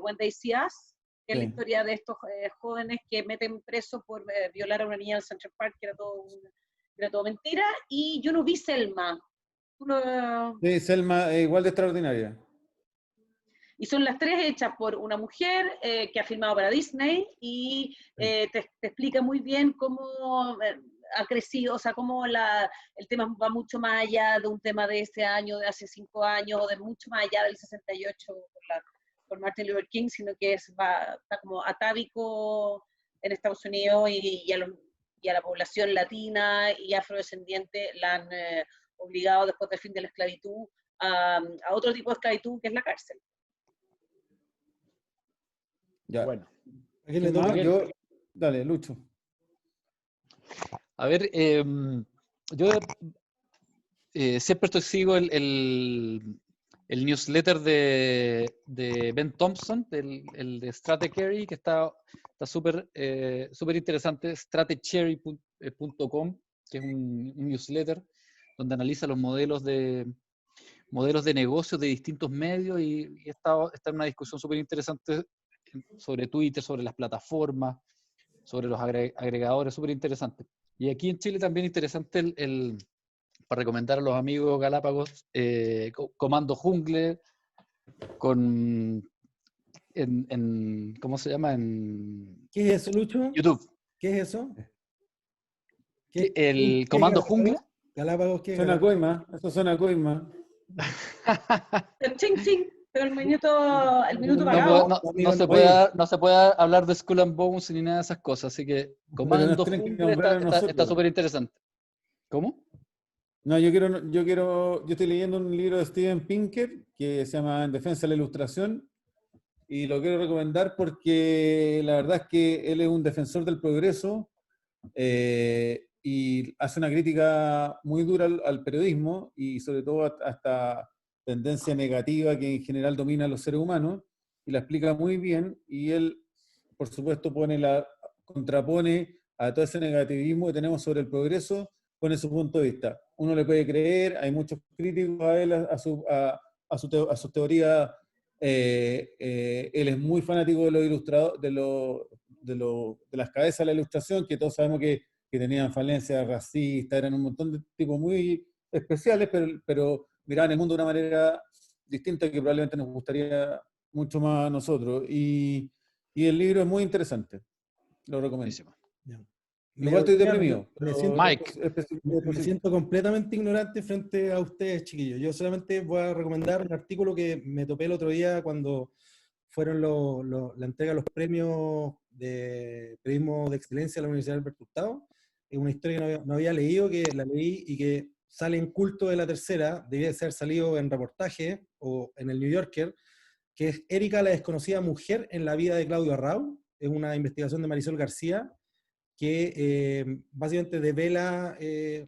When They See Us, que es la historia de estos jóvenes que meten preso por violar a una niña en Central Park, que era todo mentira. Y yo no vi Selma. Sí, Selma, igual de extraordinaria. Y son las 3 hechas por una mujer que ha filmado para Disney y te explica muy bien cómo ha crecido, o sea, cómo el tema va mucho más allá de un tema de ese año, de hace 5 años, o de mucho más allá del 68 por Martin Luther King, sino que está como atávico en Estados Unidos y a la población latina y afrodescendiente la han obligado después del fin de la esclavitud a otro tipo de esclavitud que es la cárcel. Ya. Bueno. ¿A quién le toca? Dale, Lucho. A ver, yo siempre sigo el newsletter de Ben Thompson, el de Stratechery, que está súper interesante, stratechery.com, que es un newsletter donde analiza los modelos de negocios de distintos medios y está en una discusión súper interesante sobre Twitter, sobre las plataformas, sobre los agregadores, súper interesante. Y aquí en Chile también interesante para recomendar a los amigos Galápagos, Comando Jungle, ¿cómo se llama? En ¿Qué es eso, Lucho? YouTube. ¿Qué es eso? El Comando Jungle. Galápagos, ¿qué es Suena Galápagos? coima, eso suena coima. Ching, ching, pero el minuto pagado. No se puede hablar de Skull and Bones ni nada de esas cosas, así que Pero Comando nos tienen que Jungle nombrar a nosotros. está súper interesante. ¿Cómo? No, yo estoy leyendo un libro de Steven Pinker que se llama En defensa de la ilustración y lo quiero recomendar porque la verdad es que él es un defensor del progreso y hace una crítica muy dura al periodismo y sobre todo a esta tendencia negativa que en general domina a los seres humanos y la explica muy bien y él por supuesto, contrapone a todo ese negativismo que tenemos sobre el progreso, pone su punto de vista. Uno le puede creer, hay muchos críticos a él, a su teoría. Él es muy fanático de los ilustradores, de las cabezas de la ilustración, que todos sabemos que tenían falencias racistas, eran un montón de tipos muy especiales, pero miraban el mundo de una manera distinta que probablemente nos gustaría mucho más a nosotros. Y el libro es muy interesante, lo recomiendo. Igual estoy deprimido. Me siento completamente ignorante frente a ustedes, chiquillos. Yo solamente voy a recomendar un artículo que me topé el otro día cuando fueron la entrega de los premios de periodismo de excelencia de la Universidad Alberto Hurtado. Es una historia que no había leído, que la leí y que sale en Culto de la Tercera, debía ser salido en Reportaje o en el New Yorker, que es Erika, la desconocida mujer en la vida de Claudio Arrau. Es una investigación de Marisol García, que básicamente devela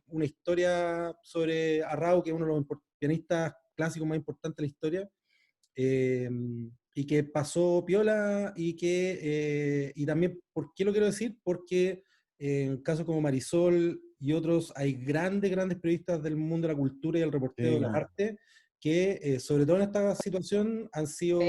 una historia sobre Arrau, que es uno de los pianistas clásicos más importantes de la historia, y que pasó piola, y también, ¿por qué lo quiero decir? Porque en casos como Marisol y otros, hay grandes periodistas del mundo de la cultura y el reporteo de la arte, que sobre todo en esta situación han sido...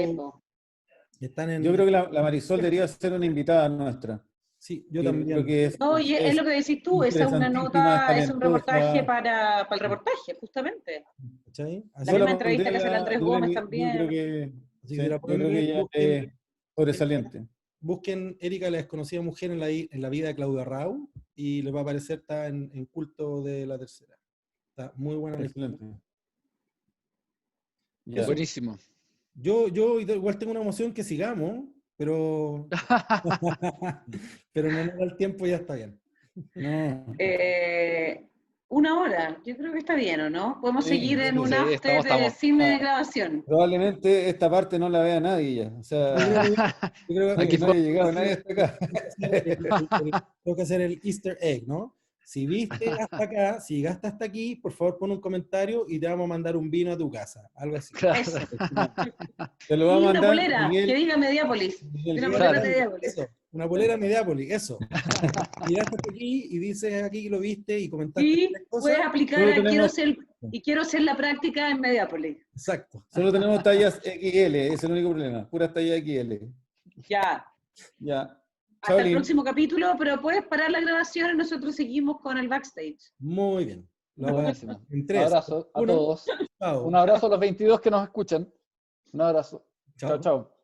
Yo creo que la Marisol debería ser una invitada nuestra. Sí, yo también. Creo que es lo que decís tú, esa es una nota, es un reportaje para el reportaje, justamente. ¿Cachai? La misma entrevista que hace el Andrés Gómez también. Yo creo que ella es sobresaliente. Busquen Erika, la desconocida mujer en la vida de Claudio Arrau, y les va a aparecer, está en Culto de la Tercera. Está muy buena. Excelente. Buenísimo. Yo igual tengo una emoción que sigamos, pero pero no nos da el tiempo y ya está bien. No. 1 hora, yo creo que está bien, ¿o no? Podemos seguir en un after estamos. sin grabación. Probablemente esta parte no la vea nadie ya. O sea, yo creo que no haya llegado nadie hasta acá. Tengo que hacer el Easter egg, ¿no? Si viste hasta acá, si llegaste hasta aquí, por favor pon un comentario y te vamos a mandar un vino a tu casa. Algo así. Eso. Te lo va a mandar una polera, Miguel, que diga Mediápolis. Miguel, Una polera Mediápolis. Eso, una polera Mediápolis, eso. Llegaste hasta aquí y dices aquí que lo viste y comentaste. Y puedes aplicar quiero hacer la práctica en Mediápolis. Exacto. Solo tenemos tallas XL, ese es el único problema. Puras tallas XL. Ya. Chao, Hasta el próximo capítulo, pero puedes parar la grabación y nosotros seguimos con el backstage. Muy bien. Buenísimo. Un abrazo a todos. Chao. Un abrazo a los 22 que nos escuchan. Un abrazo. Chao. Chao.